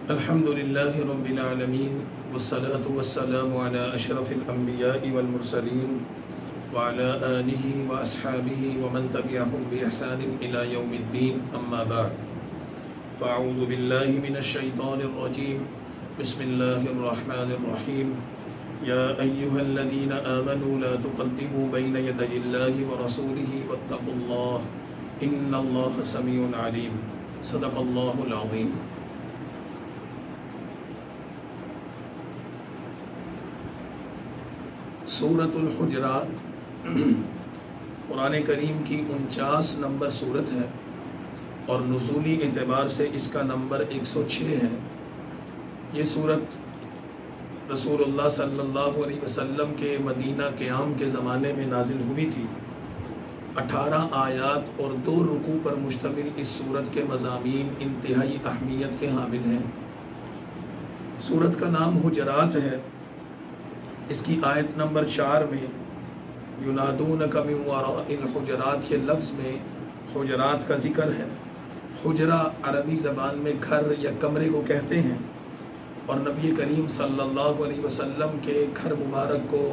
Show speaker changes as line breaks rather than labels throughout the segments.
अल्हम्दुलिल्लाहि रब्बिल आलमीन वस्सलातु वस्सलामु अला अशरफिल अंबिया'i वल मुरसलीन व अला आलिहि व अस्हाबिहि व मन तबिअहुम बि ihसानिन इला यौमिद्दीन अम्मा बअद फ़अऊज़ु बिल्लाहि मिनश शैतानिर रजीम बिस्मिल्लाहिर रहमानिर रहीम या अय्युहल्लज़ीना आमनू ला तुक़द्दिमू बैन यदयिल्लाहि व रसूलिहि वत्तक़ुल्लाह इन्नल्लाहा समीउन अलीम सदक़ल्लाहुल अज़ीम। सूरतुल हुजरात कुरान करीम की 49 नंबर सूरत है और नुज़ूली एतबार से इसका नंबर 106 है। ये सूरत रसूलुल्लाह सल्लल्लाहु अलैहि वसल्लम के मदीना क़याम के ज़माने में नाजिल हुई थी। 18 आयात और 2 रुकू पर मुश्तमिल इस सूरत के मज़ामीन इंतहाई अहमियत के हामिल हैं। सूरत का नाम हुजरात है। इसकी आयत नंबर 4 में युनादूनका मिन वराइल हुजरात के लफ्ज़ में हुजरात का ज़िक्र है। हुजरा अरबी ज़बान में घर या कमरे को कहते हैं और नबी करीम सल्लल्लाहु अलैहि वसल्लम के घर मुबारक को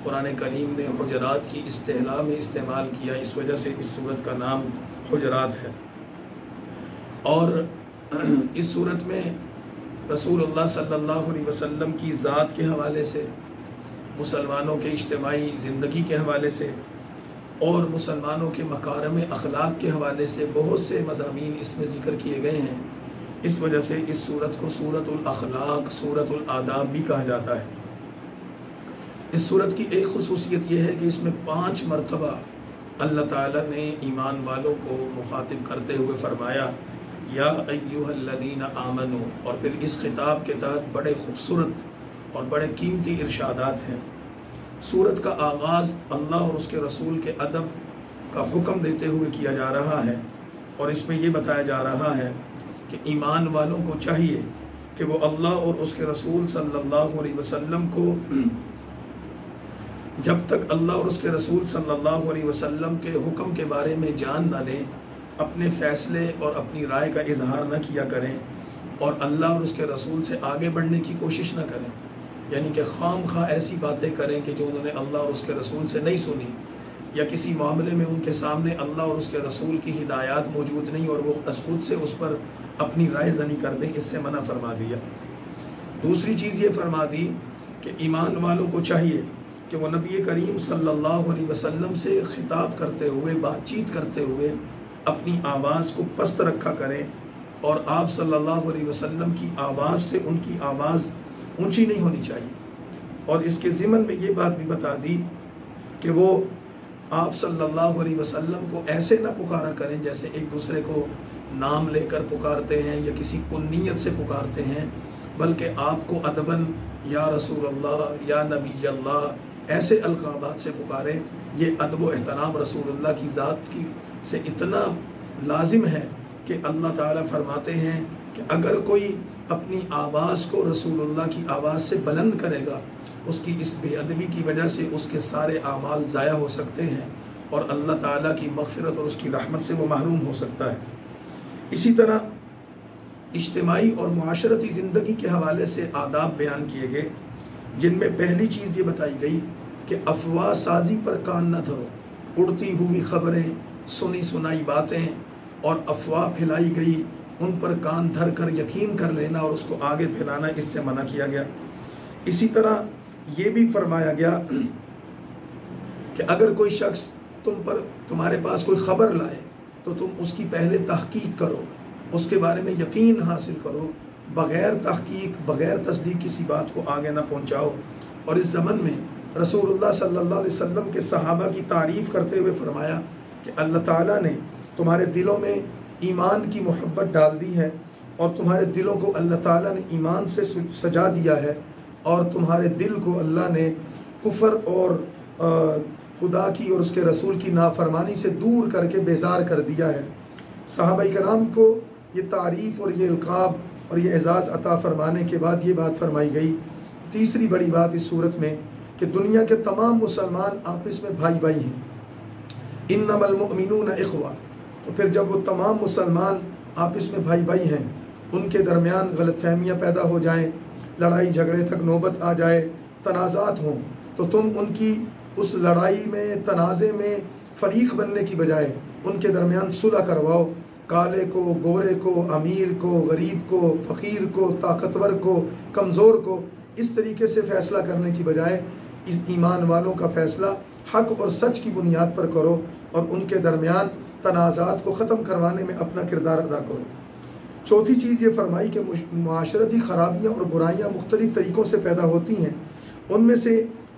कुरान करीम ने हुजरात की इस्तिला में इस्तेमाल किया। इस वजह से इस सूरत का नाम हुजरात है। और इस सूरत में रसूलुल्लाह सल्लल्लाहु अलैहि वसल्लम की ज़ात के हवाले से, मुसलमानों के इज्तिमाई ज़िंदगी के हवाले से और मुसलमानों के मकारम अखलाक के हवाले से बहुत से मज़ामीन इसमें ज़िक्र किए गए हैं। इस वजह से इस सूरत को सूरतुल अखलाक, सूरतुल आदाब भी कहा जाता है। इस सूरत की एक खुसूसियत यह है कि इसमें 5 मरतबा अल्लाह ताला ने ईमान वालों को मुखातिब करते हुए फरमाया या अय्युहल्लज़ीना आमनू, और फिर इस खिताब के तहत बड़े खूबसूरत और बड़े कीमती इरशादात हैं। सूरत का आगाज़ अल्लाह और उसके रसूल के अदब का हुक्म देते हुए किया जा रहा है और इसमें यह बताया जा रहा है कि ईमान वालों को चाहिए कि वो अल्लाह और उसके रसूल सल्लल्लाहु अलैहि वसल्लम को जब तक अल्लाह और उसके रसूल सल्लल्लाहु अलैहि वसल्लम के हुक्म के बारे में जान ना लें, अपने फ़ैसले और अपनी राय का इजहार न किया करें और अल्लाह और उसके रसूल से आगे बढ़ने की कोशिश न करें। यानी कि खाम खा ऐसी बातें करें कि जो उन्होंने अल्लाह और उसके रसूल से नहीं सुनी, या किसी मामले में उनके सामने अल्लाह और उसके रसूल की हिदायत मौजूद नहीं और वो खुद से उस पर अपनी राय ज़नी कर दें, इससे मना फरमा दिया। दूसरी चीज़ ये फरमा दी कि ईमान वालों को चाहिए कि वो नबी करीम सल्लल्लाहु अलैहि वसल्लम से खिताब करते हुए, बातचीत करते हुए अपनी आवाज़ को पस्त रखा करें और आप सल्लल्लाहु अलैहि वसल्लम की आवाज़ से उनकी आवाज़ ऊंची नहीं होनी चाहिए। और इसके ज़िमन में ये बात भी बता दी कि वो आप सल्लल्लाहु अलैहि वसल्लम को ऐसे ना पुकारा करें जैसे एक दूसरे को नाम लेकर पुकारते हैं या किसी कुन्नियत से पुकारते हैं, बल्कि आपको अदबन या रसूल अल्लाह या नबी अल्लाह ऐसे अलकाबात से पुकारें। ये अदब व एहतराम रसूलुल्लाह की ज़ात की से इतना लाजिम है कि अल्लाह ताला फरमाते हैं कि अगर कोई अपनी आवाज़ को रसूलुल्लाह की आवाज़ से बुलंद करेगा, उसकी इस बेअदबी की वजह से उसके सारे आमाल ज़ाया हो सकते हैं और अल्लाह ताला की मग़फ़िरत और उसकी रहमत से वो महरूम हो सकता है। इसी तरह इज्तिमाई और मुआशरती ज़िंदगी के हवाले से आदाब बयान किए गए, जिनमें पहली चीज़ ये बताई गई कि अफवाह साजी पर कान न धरो। उड़ती हुई ख़बरें, सुनी सुनाई बातें और अफवाह फैलाई गई, उन पर कान धर कर यकीन कर लेना और उसको आगे फैलाना, इससे मना किया गया। इसी तरह ये भी फरमाया गया कि अगर कोई शख्स तुम्हारे पास कोई ख़बर लाए तो तुम उसकी पहले तहकीक करो, उसके बारे में यकीन हासिल करो, बग़ैर तहकीक, बग़ैर तस्दीक किसी बात को आगे ना पहुँचाओ। और इस ज़मन में रसूलुल्लाह सल्लल्लाहु अलैहि वसल्लम के सहाबा की तारीफ़ करते हुए फरमाया कि अल्लाह ताला ने तुम्हारे दिलों में ईमान की मोहब्बत डाल दी है और तुम्हारे दिलों को अल्लाह ताला ने ईमान से सजा दिया है और तुम्हारे दिल को अल्लाह ने कुफ़र और खुदा की और उसके रसूल की नाफरमानी से दूर करके बेजार कर दिया है। सहाबाई कराम को ये तारीफ़ और ये इल्क़ाब और ये एज़ाज़ अता फरमाने के बाद ये बात फरमाई गई। तीसरी बड़ी बात इस सूरत में कि दुनिया के तमाम मुसलमान आपस में भाई भाई हैं। इन्नमल मुअमिनून इख़्वा, तो फिर जब वो तमाम मुसलमान आपस में भाई भाई हैं उनके दरमियान गलतफहमियाँ पैदा हो जाएं, लड़ाई झगड़े तक नौबत आ जाए, तनाज़ात हों, तो तुम उनकी उस लड़ाई में, तनाज़े में फ़रीक बनने की बजाय उनके दरमियान सुलह करवाओ। काले को, गोरे को, अमीर को, गरीब को, फ़कीर को, ताकतवर को, कमज़ोर को, इस तरीके से फ़ैसला करने की बजाय इस ईमान वालों का फ़ैसला हक़ और सच की बुनियाद पर करो और उनके दरमियान तनाज़ात को ख़त्म करवाने में अपना किरदार अदा करो। चौथी चीज़ ये फरमाई कि मुआशरती ख़राबियाँ और बुराइयाँ मुख्तलिफ़ तरीक़ों से पैदा होती हैं। उनमें से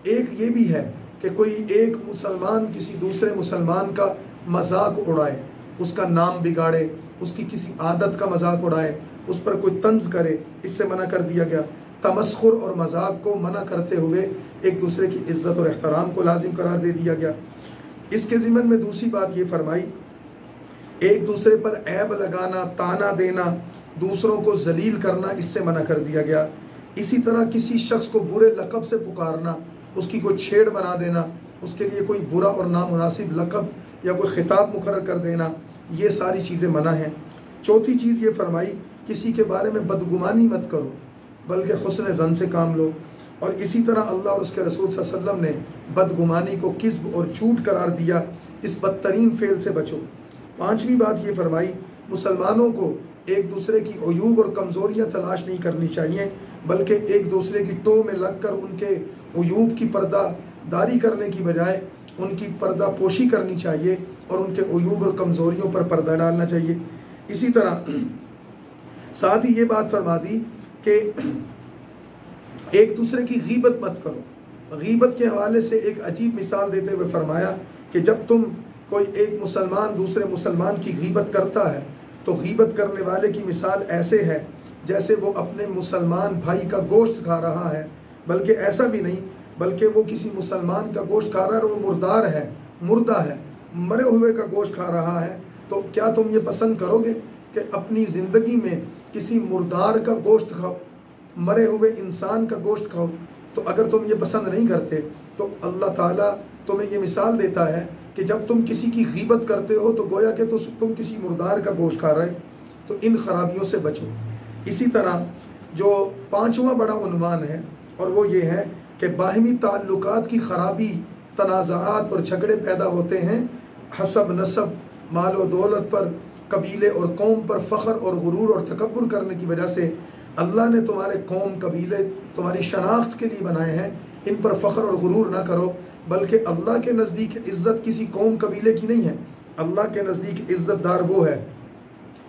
एक ये भी है कि कोई एक मुसलमान किसी दूसरे मुसलमान का मजाक उड़ाए, उसका नाम बिगाड़े, उसकी किसी आदत का मजाक उड़ाए, उस पर कोई तंज करे, इससे मना कर दिया गया। तमस्खुर और मजाक को मना करते हुए एक दूसरे की इज़्ज़त और एहतराम को लाजिम करार दे दिया गया। इसके ज़िमन में दूसरी बात ये फरमाई, एक दूसरे पर ऐब लगाना, ताना देना, दूसरों को जलील करना, इससे मना कर दिया गया। इसी तरह किसी शख्स को बुरे लक़ब से पुकारना, उसकी कोई छेड़ बना देना, उसके लिए कोई बुरा और नामुनासिब लक़ब या कोई खिताब मुकर्रर कर देना, ये सारी चीज़ें मना हैं। चौथी चीज़ ये फरमाई, किसी के बारे में बदगुमानी मत करो बल्कि हुस्न ज़न से काम लो। और इसी तरह अल्लाह और उसके रसूल सल्लल्लाहु अलैहि वसल्लम ने बदगुमानी को किस्ब और झूठ करार दिया, इस बदतरीन फ़ेल से बचो। पाँचवीं बात ये फरमाई, मुसलमानों को एक दूसरे की अयूब और कमज़ोरियाँ तलाश नहीं करनी चाहिए बल्कि एक दूसरे की टो में लग कर उनके अयूब की पर्दादारी करने की बजाय उनकी पर्दा पोशी करनी चाहिए और उनके अयूब और कमज़ोरियों पर पर्दा डालना चाहिए। इसी तरह साथ ही ये बात फरमा दी कि एक दूसरे की गीबत मत करो। गीबत के हवाले से एक अजीब मिसाल देते हुए फरमाया कि जब तुम कोई एक मुसलमान दूसरे मुसलमान की गीबत करता है तो गीबत करने वाले की मिसाल ऐसे है जैसे वो अपने मुसलमान भाई का गोश्त खा रहा है, बल्कि ऐसा भी नहीं, बल्कि वो किसी मुसलमान का गोश्त खा रहा है और वो मुर्दार है, मुर्दा है, मरे हुए का गोश्त खा रहा है। तो क्या तुम ये पसंद करोगे कि अपनी ज़िंदगी में किसी मुर्दार का गोश्त खाओ, मरे हुए इंसान का गोश्त खाओ? तो अगर तुम ये पसंद नहीं करते तो अल्लाह ताला तुम्हें ये मिसाल देता है कि जब तुम किसी की गीबत करते हो तो गोया कि तो तुम किसी मुर्दार का गोश्त खा रहे, तो इन खराबियों से बचो। इसी तरह जो पांचवा बड़ा उन्वान है और वो ये है कि बाहमी ताल्लुकात की खराबी, तनाज़ात और झगड़े पैदा होते हैं हसब नसब, माल और दौलत पर, कबीले और कौम पर फ़ख्र और गुरूर और तकब्बुर करने की वजह से। अल्लाह ने तुम्हारे कौम, कबीले तुम्हारी शनाख्त के लिए बनाए हैं, इन पर फ़ख्र और गुरूर ना करो, बल्कि अल्लाह के नज़दीक इज़्ज़त किसी कौम कबीले की नहीं है। अल्लाह के नज़दीक इज़्ज़तदार वो है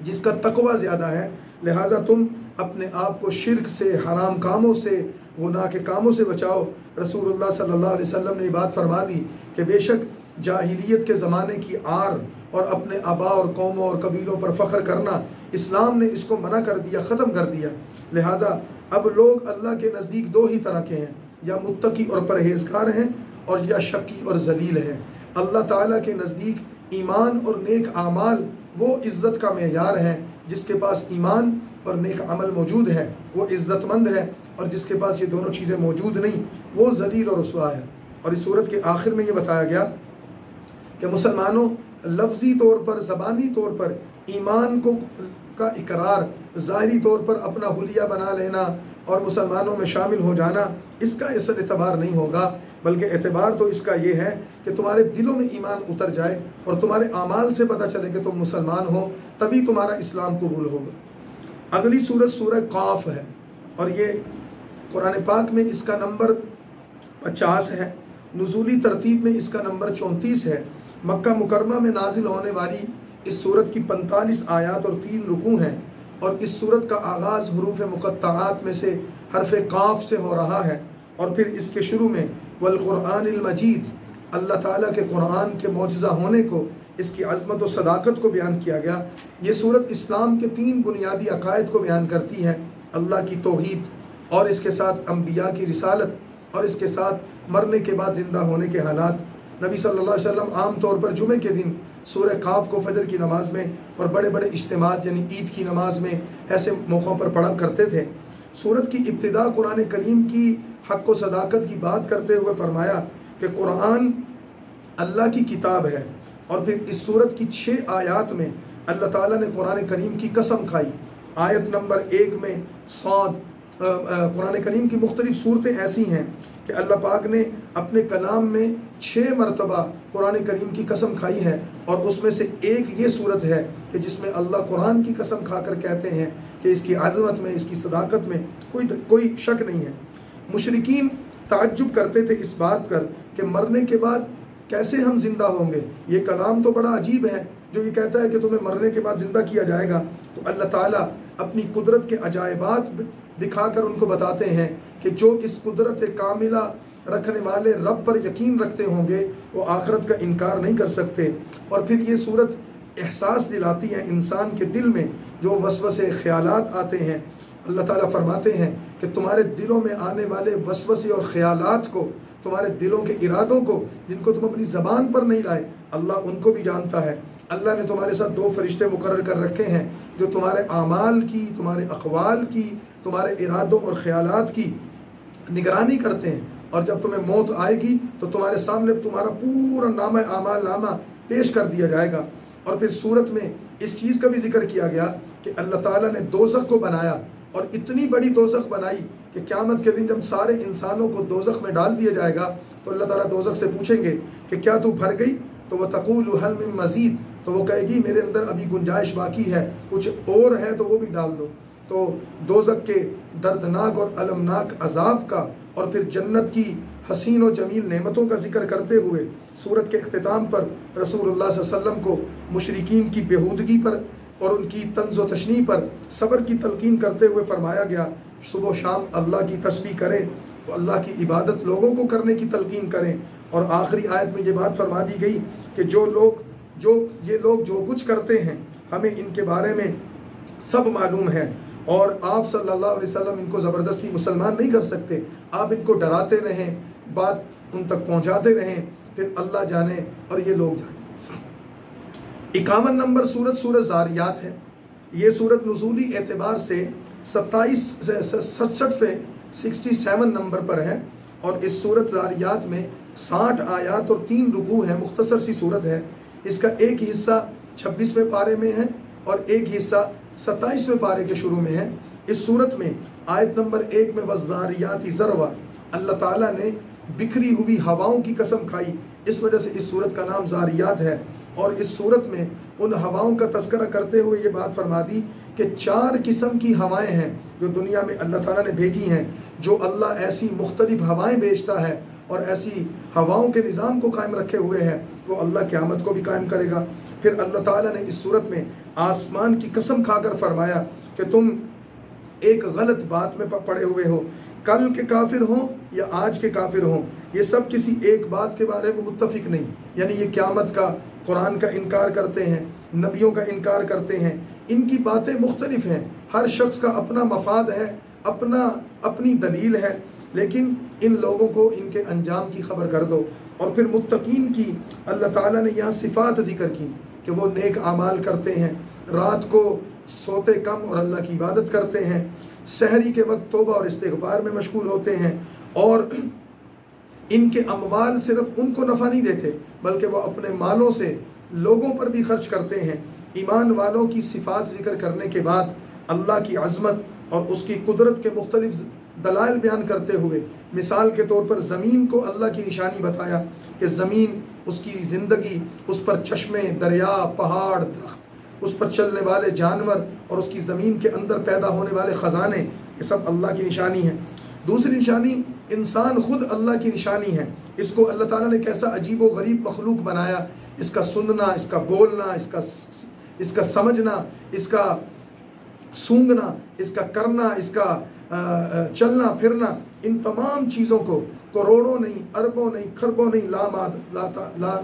जिसका तक़वा ज़्यादा है। लिहाजा तुम अपने आप को शिर्क से, हराम कामों से, गुनाह के कामों से बचाओ। रसूलुल्लाह सल्लल्लाहु अलैहि वसल्लम ने बात फरमा दी कि बेशक जाहिलियत के ज़माने की आर और अपने आबा और कौमों और कबीलों पर फ़ख्र करना, इस्लाम ने इसको मना कर दिया, ख़त्म कर दिया। लिहाजा अब लोग अल्लाह के नज़दीक दो ही तरह के हैं, या मुत्तकी और परहेज़गार हैं और या शकी और जलील हैं। अल्लाह ताला के नज़दीक ईमान और नेक आमाल वो इज़्ज़त का मेयार हैं। जिसके पास ईमान और नेक अमल मौजूद है वो इज़्ज़तमंद है, और जिसके पास ये दोनों चीज़ें मौजूद नहीं वो ज़लील और रुस्वा है। और इस सूरत के आखिर में ये बताया गया कि मुसलमानों लफ्ज़ी तौर पर, ज़बानी तौर पर ईमान को का इकरार, ज़ाहिरी तौर पर अपना हुलिया बना लेना और मुसलमानों में शामिल हो जाना, इसका असल एतबार नहीं होगा, बल्कि एतबार तो इसका ये है कि तुम्हारे दिलों में ईमान उतर जाए और तुम्हारे आमाल से पता चले कि तुम मुसलमान हो, तभी तुम्हारा इस्लाम कबूल होगा। अगली सूरत सूरह काफ है और ये कुरान पाक में इसका नंबर 50 है, नुज़ूली तरतीब में इसका नंबर 34 है। मक्का मुकरमा में नाजिल होने वाली इस सूरत की 45 आयात और 3 रुकू हैं, और इस सूरत का आगाज़ हुरूफ मुक़त्तआत में से हरफ काफ से हो रहा है। और फिर इसके शुरू में वल क़ुरआनिल मजीद, अल्लाह ताला के कुरान के मौजज़ा होने को, इसकी अज़मत और सदाकत को बयान किया गया। ये सूरत इस्लाम के 3 बुनियादी अक़ायद को बयान करती है, अल्लाह की तौहीद, और इसके साथ अम्बिया की रिसालत, और इसके साथ मरने के बाद ज़िंदा होने के हालात। नबी सल्लल्लाहु अलैहि वसल्लम आम तौर पर जुमे के दिन सूरह काफ को फजर की नमाज में और बड़े बड़े इज्तिमात यानी ईद की नमाज में ऐसे मौक़ों पर पढ़ा करते थे। सूरत की इब्तिदा कुरान करीम की हक़ व सदाकत की बात करते हुए फरमाया कि कुरान अल्लाह की किताब है, और फिर इस सूरत की 6 आयात में अल्लाह ताला ने कुरान करीम की कसम खाई
आयत नंबर 1 में सौद कुरान करीम की मुख्तलिफ सूरतें ऐसी हैं कि अल्लाह पाक ने अपने कलाम में 6 मरतबा कुरान करीम की कसम खाई है, और उसमें से एक ये सूरत है कि जिसमें अल्लाह कुरान की कसम खाकर कहते हैं कि इसकी आज़मत में, इसकी सदाकत में कोई शक नहीं है। मुशरिकीन ताज्जुब करते थे इस बात पर कि मरने के बाद कैसे हम जिंदा होंगे, ये कलाम तो बड़ा अजीब है जो ये कहता है कि तुम्हें मरने के बाद जिंदा किया जाएगा। तो अल्लाह ताला अपनी कुदरत के अजायबात दिखाकर उनको बताते हैं कि जो इस कुदरत कामिला रखने वाले रब पर यकीन रखते होंगे वो आखिरत का इनकार नहीं कर सकते। और फिर ये सूरत एहसास दिलाती है इंसान के दिल में जो वसवसे ख्यालात आते हैं। अल्लाह ताला फरमाते हैं कि तुम्हारे दिलों में आने वाले वसवसे और ख्यालात को, तुम्हारे दिलों के इरादों को जिनको तुम अपनी ज़बान पर नहीं लाए, अल्लाह उनको भी जानता है। अल्लाह ने तुम्हारे साथ 2 फरिश्ते मुकर्रर कर रखे हैं जो तुम्हारे आमाल की, तुम्हारे अक़वाल की, तुम्हारे इरादों और ख्यालात की निगरानी करते हैं। और जब तुम्हें मौत आएगी तो तुम्हारे सामने तुम्हारा पूरा नामा आमाल नामा पेश कर दिया जाएगा। और फिर सूरत में इस चीज़ का भी जिक्र किया गया कि अल्लाह ताला ने दोज़ख को बनाया, और इतनी बड़ी दोज़ख बनाई कि क़यामत के दिन जब सारे इंसानों को दोज़ख में डाल दिया जाएगा तो अल्लाह ताला दोज़ख से पूछेंगे कि क्या तू भर गई, तो वह तक़ूलु हल मिन मज़ीद, तो वो कहेगी मेरे अंदर अभी गुंजाइश बाकी है, कुछ और है तो वो भी डाल दो। तो दोज़ख के दर्दनाक और अलमनाक अजाब का और फिर जन्नत की हसीन और जमील नेमतों का जिक्र करते हुए सूरत के इख्तिताम पर रसूलुल्लाह सल्लल्लाहु अलैहि वसल्लम को मुशरिकीन की बेहूदगी पर और उनकी तंज़ो तशनी पर सब्र की तलकीन करते हुए फरमाया गया, सुबह शाम अल्लाह की तस्बीह करें, तो अल्लाह की इबादत लोगों को करने की तलकीन करें। और आखिरी आयत में ये बात फरमा दी गई कि ये लोग जो कुछ करते हैं हमें इनके बारे में सब मालूम है, और आप सल्लल्लाहु अलैहि वसल्लम इनको ज़बरदस्ती मुसलमान नहीं कर सकते। आप इनको डराते रहें, बात उन तक पहुँचाते रहें, फिर अल्लाह जाने और ये लोग जाने। 51 नंबर सूरत ज़ारियात है। ये सूरत नुज़ूली एतबार से 67 नंबर पर है, और इस सूरत ज़ारियात में 60 आयात और 3 रुकू हैं। मुख्तसर सी सूरत है। इसका एक हिस्सा 26वें पारे में है और एक हिस्सा 27वें पारे के शुरू में है। इस सूरत में आयत नंबर 1 में वज़्ज़ारियाति ज़रवा, अल्लाह ताला ने बिखरी हुई हवाओं की कसम खाई, इस वजह से इस सूरत का नाम ज़ारियात है। और इस सूरत में उन हवाओं का तज़किरा करते हुए ये बात फरमा दी कि 4 किस्म की हवाएं हैं जो दुनिया में अल्लाह ताला ने भेजी हैं। जो अल्लाह ऐसी मुख्तलिफ हवाएं भेजता है और ऐसी हवाओं के निज़ाम को कायम रखे हुए है, वो अल्लाह क़यामत को भी कायम करेगा। फिर अल्लाह ताला ने इस सूरत में आसमान की कसम खाकर फरमाया कि तुम एक गलत बात में पड़े हुए हो, कल के काफिर हों या आज के काफिर हों, ये सब किसी एक बात के बारे में मुत्तफिक नहीं। यानी ये क़यामत का, कुरान का इनकार करते हैं, नबियों का इनकार करते हैं, इनकी बातें मुख्तलिफ हैं। हर शख्स का अपना मफाद है, अपनी दलील है, लेकिन इन लोगों को इनके अंजाम की खबर कर दो। और फिर मुत्तकीन की अल्लाह ताला ने यहाँ सिफ़ात ज़िक्र की कि वो नेक आमाल करते हैं, रात को सोते कम और अल्लाह की इबादत करते हैं, सहरी के वक्त तौबा और इस्तिग़फ़ार में मशगूल होते हैं, और इनके अमवाल सिर्फ उनको नफ़ा नहीं देते बल्कि वो अपने मालों से लोगों पर भी खर्च करते हैं। ईमान वालों की सिफ़ात ज़िक्र करने के बाद अल्लाह की अज़मत और उसकी कुदरत के मुख्तलिफ दलाइल बयान करते हुए मिसाल के तौर पर ज़मीन को अल्लाह की निशानी बताया कि ज़मीन, उसकी ज़िंदगी, उस पर चश्मे, दरिया, पहाड़, दरख्त, उस पर चलने वाले जानवर और उसकी ज़मीन के अंदर पैदा होने वाले ख़जाने, ये सब अल्लाह की निशानी है। दूसरी निशानी इंसान खुद अल्लाह की निशानी है। इसको अल्लाह ताला ने कैसा अजीब व गरीब मखलूक बनाया, इसका सुनना, इसका बोलना, इसका समझना, इसका सूंघना, इसका करना, इसका चलना फिरना, इन तमाम चीज़ों को करोड़ों नहीं, अरबों नहीं, खरबों नहीं,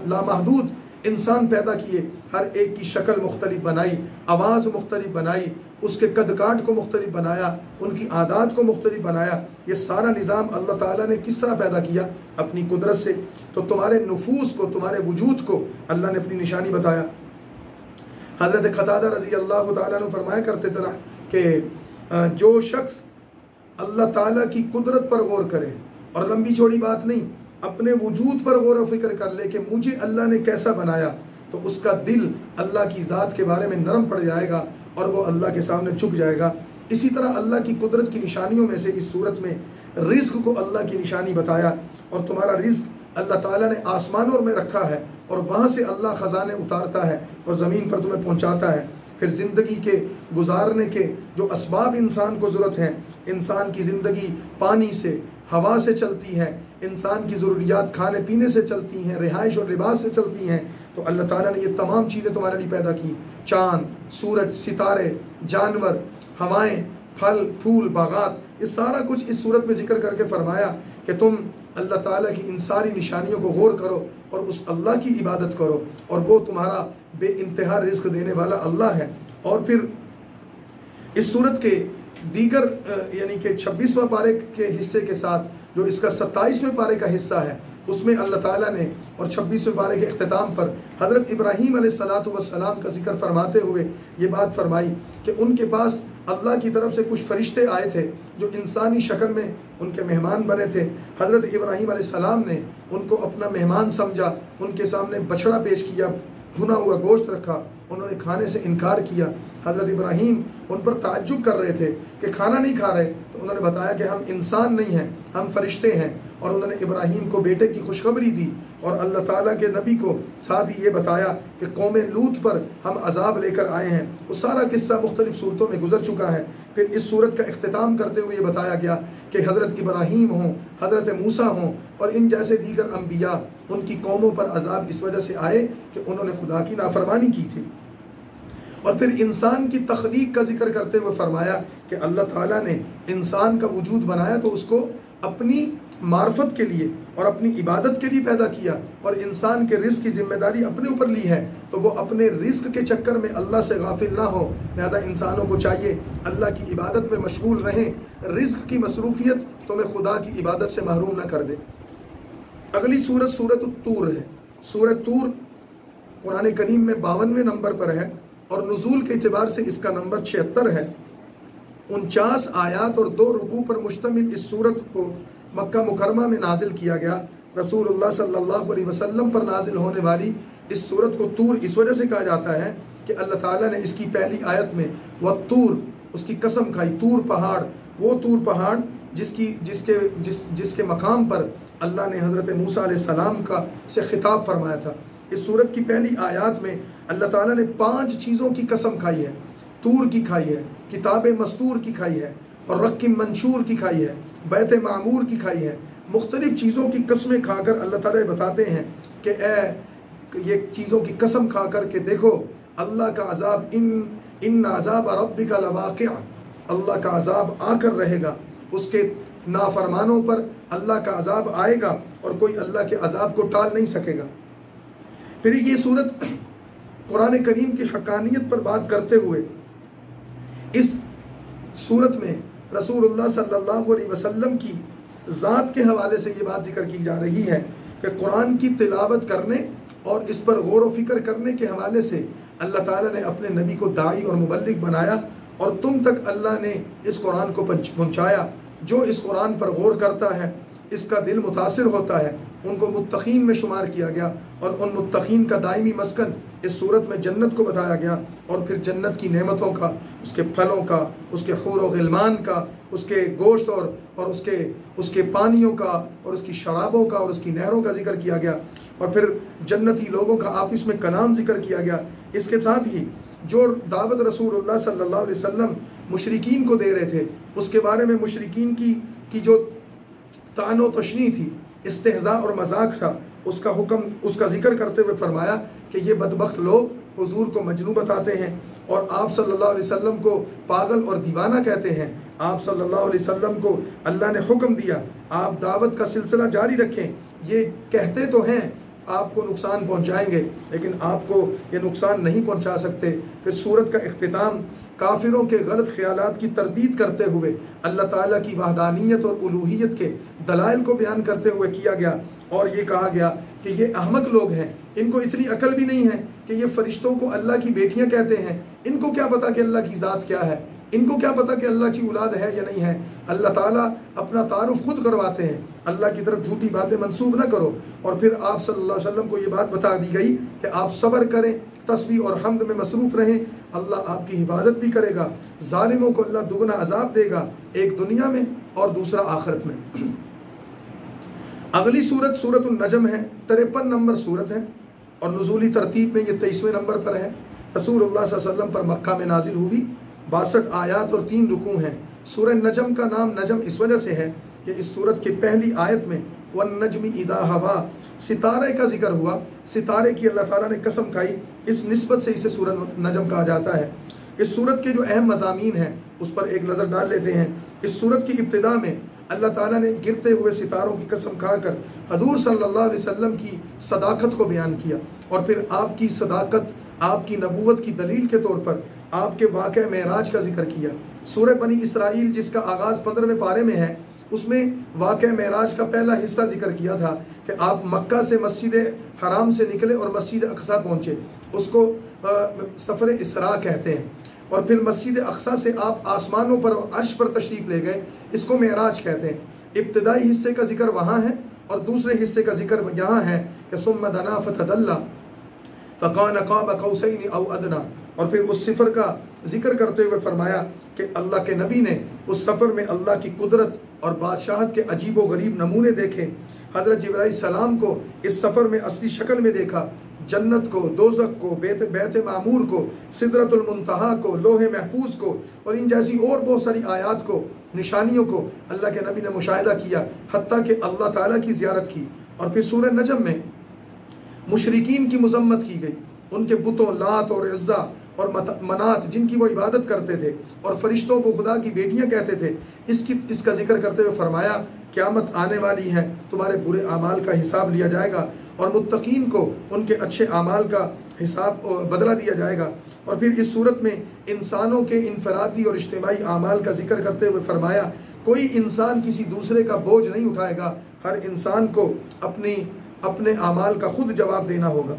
लामहदूद इंसान पैदा किए। हर एक की शक्ल मुख्तलिफ बनाई, आवाज़ मुख्तलिफ बनाई, उसके कद काट को मुख्तलिफ बनाया, उनकी आदात को मुख्तलिफ बनाया। ये सारा निज़ाम अल्लाह ताला ने किस तरह पैदा किया? अपनी कुदरत से। तो तुम्हारे नुफूस को, तुम्हारे वजूद को अल्लाह ने अपनी निशानी बताया। हज़रत क़तादा रज़ी अल्लाह ताला अन्हु फरमाया करते थे कि जो शख्स अल्लाह ताला की कुदरत पर गौर करे, और लंबी चौड़ी बात नहीं, अपने वजूद पर गौर व फिक्र कर ले कि मुझे अल्लाह ने कैसा बनाया, तो उसका दिल अल्लाह की ज़ात के बारे में नरम पड़ जाएगा और वो अल्लाह के सामने झुक जाएगा। इसी तरह अल्लाह की कुदरत की निशानियों में से इस सूरत में रिज़्क़ को अल्लाह की निशानी बताया, और तुम्हारा रिज़्क़ अल्लाह ताला ने आसमानों में रखा है और वहाँ से अल्लाह ख़जाने उतारता है और ज़मीन पर तुम्हें पहुँचाता है। फिर ज़िंदगी के गुजारने के जो असबाब इंसान को ज़रूरत है, इंसान की ज़िंदगी पानी से, हवा से चलती है, इंसान की ज़रूरियात खाने पीने से चलती हैं, रिहाइश और लिबास से चलती हैं, तो अल्लाह ताला ने ये तमाम चीज़ें तुम्हारे लिए पैदा की। चाँद, सूरज, सितारे, जानवर, हवाएं, फल फूल, बागात, ये सारा कुछ इस सूरत में जिक्र करके फरमाया कि तुम अल्लाह ताला की इन सारी निशानियों को गौर करो और उस अल्लाह की इबादत करो, और वो तुम्हारा बेइंतहा रिज़्क़ देने वाला अल्लाह है। और फिर इस सूरत के दीगर यानी कि 26वां पारे के हिस्से के साथ जो इसका 27वें पारे का हिस्सा है, उसमें अल्लाह ताला ने और 26वें पारे के अख्तिताम पर हज़रत इब्राहीम अलैहिस्सलातु वस्सलाम का जिक्र फरमाते हुए ये बात फरमाई कि उनके पास अल्लाह की तरफ से कुछ फरिश्ते आए थे जो इंसानी शक्ल में उनके मेहमान बने थे। हज़रत इब्राहीम अलैहिस्सलाम ने उनको अपना मेहमान समझा, उनके सामने बछड़ा पेश किया, भुना हुआ गोश्त रखा, उन्होंने खाने से इनकार किया। हज़रत इब्राहीम उन पर ताज्जुब कर रहे थे कि खाना नहीं खा रहे, तो उन्होंने बताया कि हम इंसान नहीं हैं, हम फरिश्ते हैं, और उन्होंने इब्राहीम को बेटे की खुशखबरी दी और अल्लाह ताला के नबी को साथ ही ये बताया कि कौम लूत पर हम अजाब लेकर आए हैं। वो सारा किस्सा मुख्तलिफ सूरतों में गुजर चुका है। फिर इस सूरत का इख्तिताम करते हुए ये बताया गया कि हज़रत इब्राहीम हों, हज़रत मूसा हों और इन जैसे दीगर अम्बिया, उनकी कौमों पर अजाब इस वजह से आए कि उन्होंने खुदा की नाफरमानी की थी। और फिर इंसान की तख्लीक का जिक्र करते हुए फरमाया कि अल्लाह ताला ने इंसान का वजूद बनाया तो उसको अपनी मार्फत के लिए और अपनी इबादत के लिए पैदा किया, और इंसान के रिज़्क़ की जिम्मेदारी अपने ऊपर ली है, तो वो अपने रिज़्क़ के चक्कर में अल्लाह से गाफिल ना हो। लिहाजा इंसानों को चाहिए अल्लाह की इबादत में मशगूल रहें, रिज़्क़ की मसरूफियत तुम्हें खुदा की इबादत से महरूम ना कर दे। अगली सूरत सूरत तूर है। सूरत तूर कुरान करीम में 52वें नंबर पर है और नुज़ूल के एतबार से इसका नंबर 76 है। 49 आयात और 2 रुकू पर मुश्तमिल इस सूरत को मक्का मुकरमा में नाजिल किया गया। रसूलुल्लाह सल्लल्लाहु अलैहि वसल्लम पर नाजिल होने वाली इस सूरत को तूर इस वजह से कहा जाता है कि अल्लाह ताला ने इसकी पहली आयत में वत्तूर, उसकी कसम खाई, तूर पहाड़, वो तूर पहाड़ जिसके मकाम पर अल्लाह ने हज़रत मूसा अलैहिस्सलाम का से खिताब फरमाया था। इस सूरत की पहली आयत में अल्लाह ताला ने 5 चीज़ों की कसम खाई है। तूर की खाई है, किताब मस्तूर की खाई है, और रक्की मंशूर की खाई है, बैत मामूर की खाई है। मुख्तलिफ चीज़ों की कस्में खाकर अल्लाह ताला बताते हैं कि ये चीज़ों की कसम खा कर के देखो अल्लाह का अजाब, इन अजाब रब्बिका लवाक़िअ, अल्लाह का अजाब आकर रहेगा, उसके नाफरमानों पर अल्लाह का अजाब आएगा और कोई अल्लाह के अजाब को टाल नहीं सकेगा। फिर ये सूरत कुरान करीम की हक़ानियत पर बात करते हुए इस सूरत में रसूलुल्लाह सल्लल्लाहु अलैहि वसल्लम की ज़ात के हवाले से ये बात जिक्र की जा रही है कि कुरान की तिलावत करने और इस पर गौर व फिक्र करने के हवाले से अल्लाह ताला ने अपने नबी को दाई और मुबल्लिग बनाया, और तुम तक अल्लाह ने इस कुरान को पहुँचाया। जो इस कुरान पर गौर करता है, इसका दिल मुतासिर होता है, उनको मुत्तकीन में शुमार किया गया, और उन मुत्तकीन का दायमी मस्कन इस सूरत में जन्नत को बताया गया। और फिर जन्नत की नेमतों का, उसके फलों का, उसके हूर व ग़िलमान का, उसके गोश्त और उसके पानियों का, और उसकी शराबों का, और उसकी नहरों का जिक्र किया गया। और फिर जन्नती लोगों का आपस में कलाम जिक्र किया गया। इसके साथ ही जो दावत रसूलुल्लाह सल्लल्लाहु अलैहि वसल्लम मुशरिकीन को दे रहे थे, उसके बारे में मुशरिकीन की जो तानो तशनी थी, इस्तेहज़ा और मजाक था, उसका हुक्म, उसका जिक्र करते हुए फरमाया कि ये बदबख्त लोग हुजूर को मजनू बताते हैं और आप सल्लल्लाहु अलैहि वसल्लम को पागल और दीवाना कहते हैं। आप सल्लल्लाहु अलैहि वसल्लम को अल्लाह ने हुक्म दिया आप दावत का सिलसिला जारी रखें, ये कहते तो हैं आपको नुकसान पहुंचाएंगे, लेकिन आपको ये नुकसान नहीं पहुंचा सकते। फिर सूरत का इख्तिताम काफिरों के गलत ख्यालात की तरदीद करते हुए अल्लाह ताला की वहदानियत और उलूहियत के दलाइल को बयान करते हुए किया गया, और ये कहा गया कि ये अहमक लोग हैं, इनको इतनी अकल भी नहीं है कि ये फरिश्तों को अल्लाह की बेटियां कहते हैं। इनको क्या पता कि अल्लाह की ज़ात क्या है, इनको क्या पता कि अल्लाह की औलाद है या नहीं है। अल्लाह ताला अपना तारुफ खुद करवाते हैं, अल्लाह की तरफ झूठी बातें मंसूब न करो। और फिर आप सल्लल्लाहु अलैहि वसल्लम को ये बात बता दी गई कि आप सब्र करें, तस्बीह और हम्द में मसरूफ़ रहें, अल्लाह आपकी हिफाजत भी करेगा। ज़ालिमों को अल्लाह दुगना अजाब देगा, एक दुनिया में और दूसरा आखिरत में। अगली सूरत सूरतुल नजम है, 53 नंबर सूरत है और नुज़ूली तरतीब में ये 23वें नंबर पर है। रसूलुल्लाह सल्लल्लाहु अलैहि वसल्लम पर मक्का में नाजिल हुई, 62 आयात और 3 रुकू हैं। सूरह नजम का नाम नजम इस वजह से है कि इस सूरत की पहली आयत में वन नजमी इदा हवा, सितारे का जिक्र हुआ। सितारे की अल्लाह ताला ने कसम खाई, इस निस्बत से इसे सूरत नजम कहा जाता है। इस सूरत के जो अहम मज़ामीन हैं उस पर एक नज़र डाल लेते हैं। इस सूरत की इब्तिदा में अल्लाह ताला ने गिरते हुए सितारों की कसम खाकर हजूर सल्लल्लाहु अलैहि वसल्लम की सदाकत को बयान किया और फिर आपकी सदाकत, आपकी नबूवत की दलील के तौर पर आपके वाक़े मेराज का जिक्र किया। सूरह बनी इसराइल जिसका आगाज़ 15वें पारे में है, उसमें वाक़े मेराज का पहला हिस्सा जिक्र किया था कि आप मक्का से मस्जिद हराम से निकले और मस्जिद अक्सा पहुँचे, उसको सफ़र इसरा कहते हैं। और फिर मस्जिद अक्सा से आप आसमानों पर अर्श पर तशरीफ़ ले गए, इसको मेराज कहते हैं। इब्तदाई हिस्से का जिक्र वहाँ है और दूसरे हिस्से का जिक्र यहाँ है कि सुम्मा दना फतदल्ला फ़कान क़ाब क़ौसैन औ अदना। और फिर उस सफ़र का जिक्र करते हुए फरमाया कि अल्लाह के नबी ने उस सफ़र में अल्लाह की कुदरत और बादशाहत के अजीब व गरीब नमूने देखे। हज़रत जिब्राईल सलाम को इस सफ़र में असली शक्ल में देखा, जन्नत को, दोज़ख को, बैत मामूर को, सिदरतुल मुंतहा को, लोहे महफूज को और इन जैसी और बहुत सारी आयात को, निशानियों को अल्लाह के नबी ने मुशाहिदा किया, हत्ता कि अल्लाह ताला की ज़ियारत की। और फिर सूरह नजम में मुशरिकीन की मज़म्मत की गई, उनके बुतों लात और इज़्ज़ा और मनात जिनकी वो इबादत करते थे और फरिश्तों को खुदा की बेटियां कहते थे, इसका जिक्र करते हुए फरमाया क़यामत आने वाली है, तुम्हारे बुरे आमाल का हिसाब लिया जाएगा और मुत्तकीन को उनके अच्छे आमाल का हिसाब बदला दिया जाएगा। और फिर इस सूरत में इंसानों के इनफरादी और इज्तिमाई आमाल का जिक्र करते हुए फरमाया कोई इंसान किसी दूसरे का बोझ नहीं उठाएगा, हर इंसान को अपने आमाल का खुद जवाब देना होगा।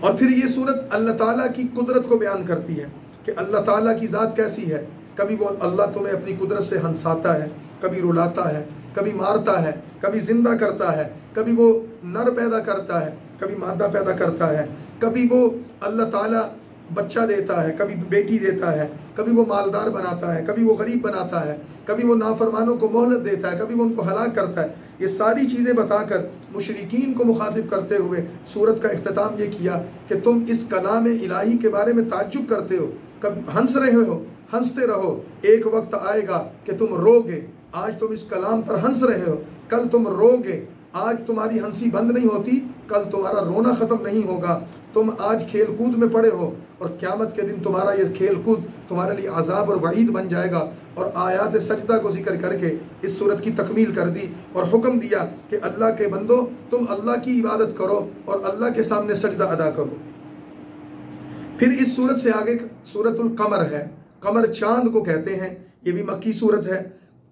और फिर ये सूरत अल्लाह ताला की कुदरत को बयान करती है कि अल्लाह ताला की ज़ात कैसी है। कभी वो अल्लाह तुम्हें अपनी कुदरत से हंसाता है, कभी रुलाता है, कभी मारता है, कभी ज़िंदा करता है, कभी वो नर पैदा करता है, कभी मादा पैदा करता है, कभी वो अल्लाह ताला बच्चा देता है, कभी बेटी देता है, कभी वो मालदार बनाता है, कभी वो गरीब बनाता है, कभी वो नाफरमानों को मोहलत देता है, कभी वो उनको हलाक करता है। ये सारी चीज़ें बताकर मुशरिकीन को मुखातिब करते हुए सूरत का इख्तिताम ये किया कि तुम इस कलाम इलाही के बारे में ताज्जुब करते हो, कभी हंस रहे हो, हंसते रहो, एक वक्त आएगा कि तुम रोगे। आज तुम इस कलाम पर हंस रहे हो, कल तुम रोगे। आज तुम्हारी हंसी बंद नहीं होती, कल तुम्हारा रोना ख़त्म नहीं होगा। तुम आज खेल कूद में पड़े हो और क़यामत के दिन तुम्हारा ये खेल कूद तुम्हारे लिए अजाब और वईद बन जाएगा। और आयात सजदा को जिक्र करके इस सूरत की तकमील कर दी और हुक्म दिया कि अल्लाह के बंदो तुम अल्लाह की इबादत करो और अल्लाह के सामने सजदा अदा करो। फिर इस सूरत से आगे सूरतुल कमर है, कमर चांद को कहते हैं, ये भी मक्की सूरत है।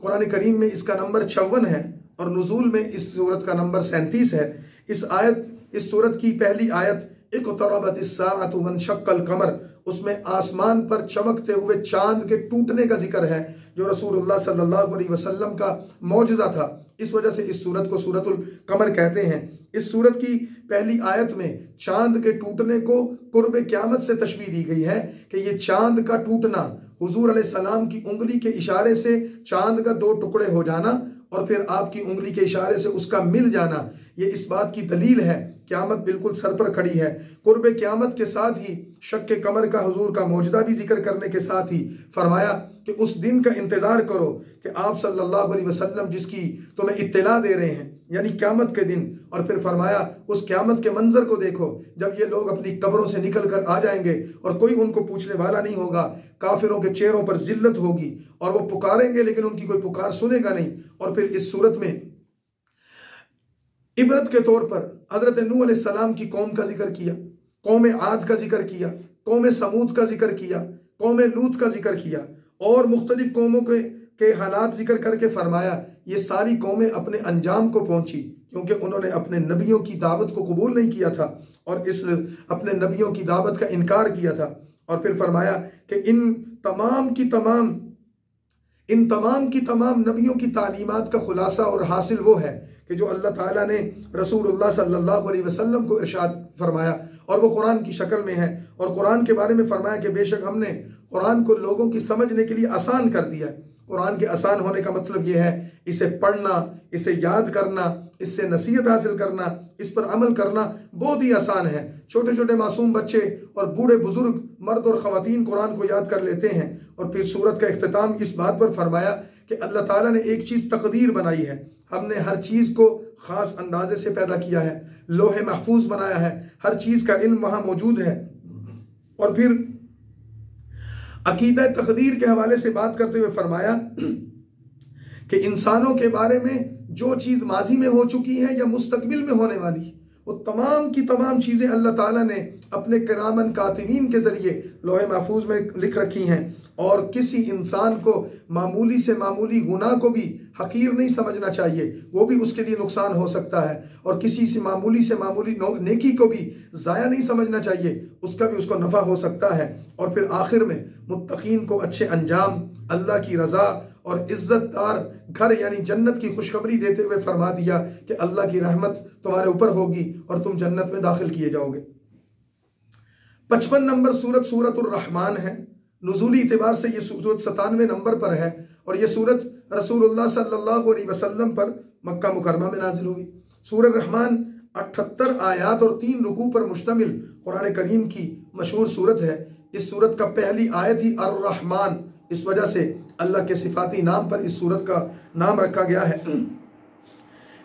कुरान करीम में इसका नंबर 56 है और नुज़ूल में इस सूरत का नंबर 37 है। इस सूरत की पहली आयत इक़्तरबतिस्साअतु वन्शक़्क़ल क़मर, उसमें आसमान पर चमकते हुए चांद के टूटने का जिक्र है जो रसूलुल्लाह सल्लल्लाहु अलैहि वसल्लम का मौजज़ा था। इस वजह से इस सूरत को सूरतुल कमर कहते हैं। इस सूरत की पहली आयत में चांद के टूटने को कुर्ब क़यामत से तशबीह दी गई है कि ये चांद का टूटना, हुजूर अलैहिस्सलाम की उंगली के इशारे से चांद का 2 टुकड़े हो जाना और फिर आपकी उंगली के इशारे से उसका मिल जाना, ये इस बात की दलील है क़यामत बिल्कुल सर पर खड़ी है। कुर्ब क़यामत के साथ ही शक्के कमर का हुजूर का मौजूदा भी जिक्र करने के साथ ही फरमाया कि उस दिन का इंतज़ार करो कि आप सल्लल्लाहु अलैहि वसल्लम जिसकी तुम्हें इत्तला दे रहे हैं, यानी क़यामत के दिन। और फिर फरमाया उस क़यामत के मंजर को देखो जब ये लोग अपनी कब्रों से निकल कर आ जाएंगे और कोई उनको पूछने वाला नहीं होगा। काफिरों के चेहरों पर जिल्लत होगी और वो पुकारेंगे लेकिन उनकी कोई पुकार सुनेगा नहीं। और फिर इस सूरत में इबरत के तौर पर हज़रत नूह अलैहिस्सलाम की कौम का जिक्र किया, कौम आद का जिक्र किया, कौम समूद का जिक्र किया, कौम लूत का जिक्र किया और मुख्तलिफ कौमों के हालात जिक्र करके फरमाया ये सारी कौमें अपने अंजाम को पहुंची क्योंकि उन्होंने अपने नबियों की दावत को कबूल नहीं किया था और इस अपने नबियों की दावत का इनकार किया था। और फिर फरमाया कि इन तमाम की तमाम नबियों की तालीमात का खुलासा और हासिल वो है कि जो अल्लाह ताला ने रसूलुल्लाह सल्लल्लाहु अलैहि वसल्लम को इरशाद फरमाया और वो कुरान की शक्ल में है, और कुरान के बारे में फरमाया कि बेशक हमने कुरान को लोगों की समझने के लिए आसान कर दिया है। कुरान के आसान होने का मतलब ये है इसे पढ़ना, इसे याद करना, इससे नसीहत हासिल करना, इस पर अमल करना बहुत ही आसान है। छोटे छोटे मासूम बच्चे और बूढ़े बुजुर्ग, मर्द और ख़वातीन कुरान को याद कर लेते हैं। और फिर सूरत का इख्तिताम इस बात पर फरमाया कि अल्लाह ताला ने एक चीज़ तकदीर बनाई है, हमने हर चीज़ को ख़ास अंदाजे से पैदा किया है, लोहे महफूज बनाया है, हर चीज़ का इल्म वहाँ मौजूद है। और फिर अकीदा तकदीर के हवाले से बात करते हुए फरमाया कि इंसानों के बारे में जो चीज़ माजी में हो चुकी है या मुस्तकबिल में होने वाली, वो तमाम की तमाम चीज़ें अल्लाह ताला ने अपने किरामन कातिबीन के ज़रिए लोहे महफूज में लिख रखी हैं। और किसी इंसान को मामूली से मामूली गुनाह को भी हकीर नहीं समझना चाहिए, वो भी उसके लिए नुकसान हो सकता है। और किसी से मामूली नेकी को भी ज़ाया नहीं समझना चाहिए, उसका भी उसको नफ़ा हो सकता है। और फिर आखिर में मुत्तकीन को अच्छे अंजाम, अल्लाह की रज़ा और इज़्ज़तदार घर यानी जन्नत की खुशखबरी देते हुए फरमा दिया कि अल्लाह की रहमत तुम्हारे ऊपर होगी और तुम जन्नत में दाखिल किए जाओगे। 55 नंबर सूरत सूरतुर रहमान है। नुज़ूली इतिबार से ये सूरत 97 नंबर पर है और ये सूरत रसूलुल्लाह सल्लल्लाहु अलैहि वसल्लम पर मक्का मुकरमा में नाजिल हुई। सूरह रहमान 78 आयात और 3 रुकू पर मुश्तमिल कुरान करीम की मशहूर सूरत है। इस सूरत का पहली आयत ही अर्रहमान, इस वजह से अल्लाह के सिफाती नाम पर इस सूरत का नाम रखा गया है।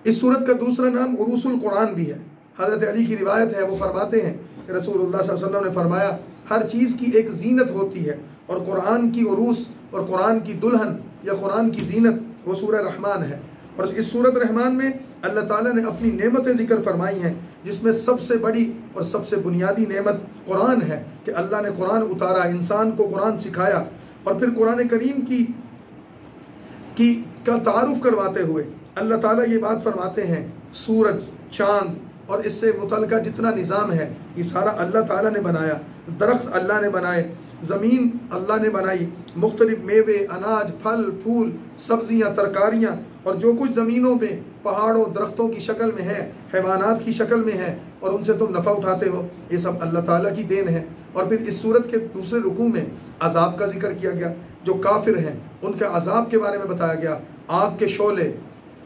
इस सूरत का दूसरा नाम उरूसुल कुरान भी है। हज़रत अली की रिवायत है, वो फरमाते हैं कि रसूलुल्लाह सल्लल्लाहु अलैहि वसल्लम ने फरमाया हर चीज़ की एक जीनत होती है और कुरान की उरूस और कुरान की दुल्हन या कुरान की जीनत वो सूरह रहमान है। और इस सूरत रहमान में अल्लाह ताला ने अपनी नेमतें जिक्र फरमाई हैं, जिसमें सबसे बड़ी और सबसे बुनियादी नेमत कुरान है कि अल्लाह ने कुरान उतारा, इंसान को कुरान सिखाया। और फिर कुरान करीम का तारुफ करवाते हुए अल्लाह ताला ये बात फरमाते हैं, सूरज, चाँद और इससे मुतल्लिक़ जितना निज़ाम है ये सारा अल्लाह ताला ने बनाया। दरख्त अल्लाह ने बनाए, ज़मीन अल्लाह ने बनाई, मुख्तलिफ मेवे, अनाज, फल, फूल, सब्ज़ियाँ, तरकारियाँ और जो कुछ ज़मीनों में पहाड़ों, दरख्तों की शक्ल में है, हैवानात की शक्ल में है और उनसे तुम नफ़ा उठाते हो, ये सब अल्लाह ताला की देन है। और फिर इस सूरत के दूसरे रुकू में अज़ाब का जिक्र किया गया, जो काफिर हैं उनके अज़ाब के बारे में बताया गया। आग के शोले,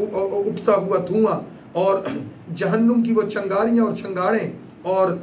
उठता हुआ धुआं और जहन्नुम की वो चंगारियाँ और चंगारें और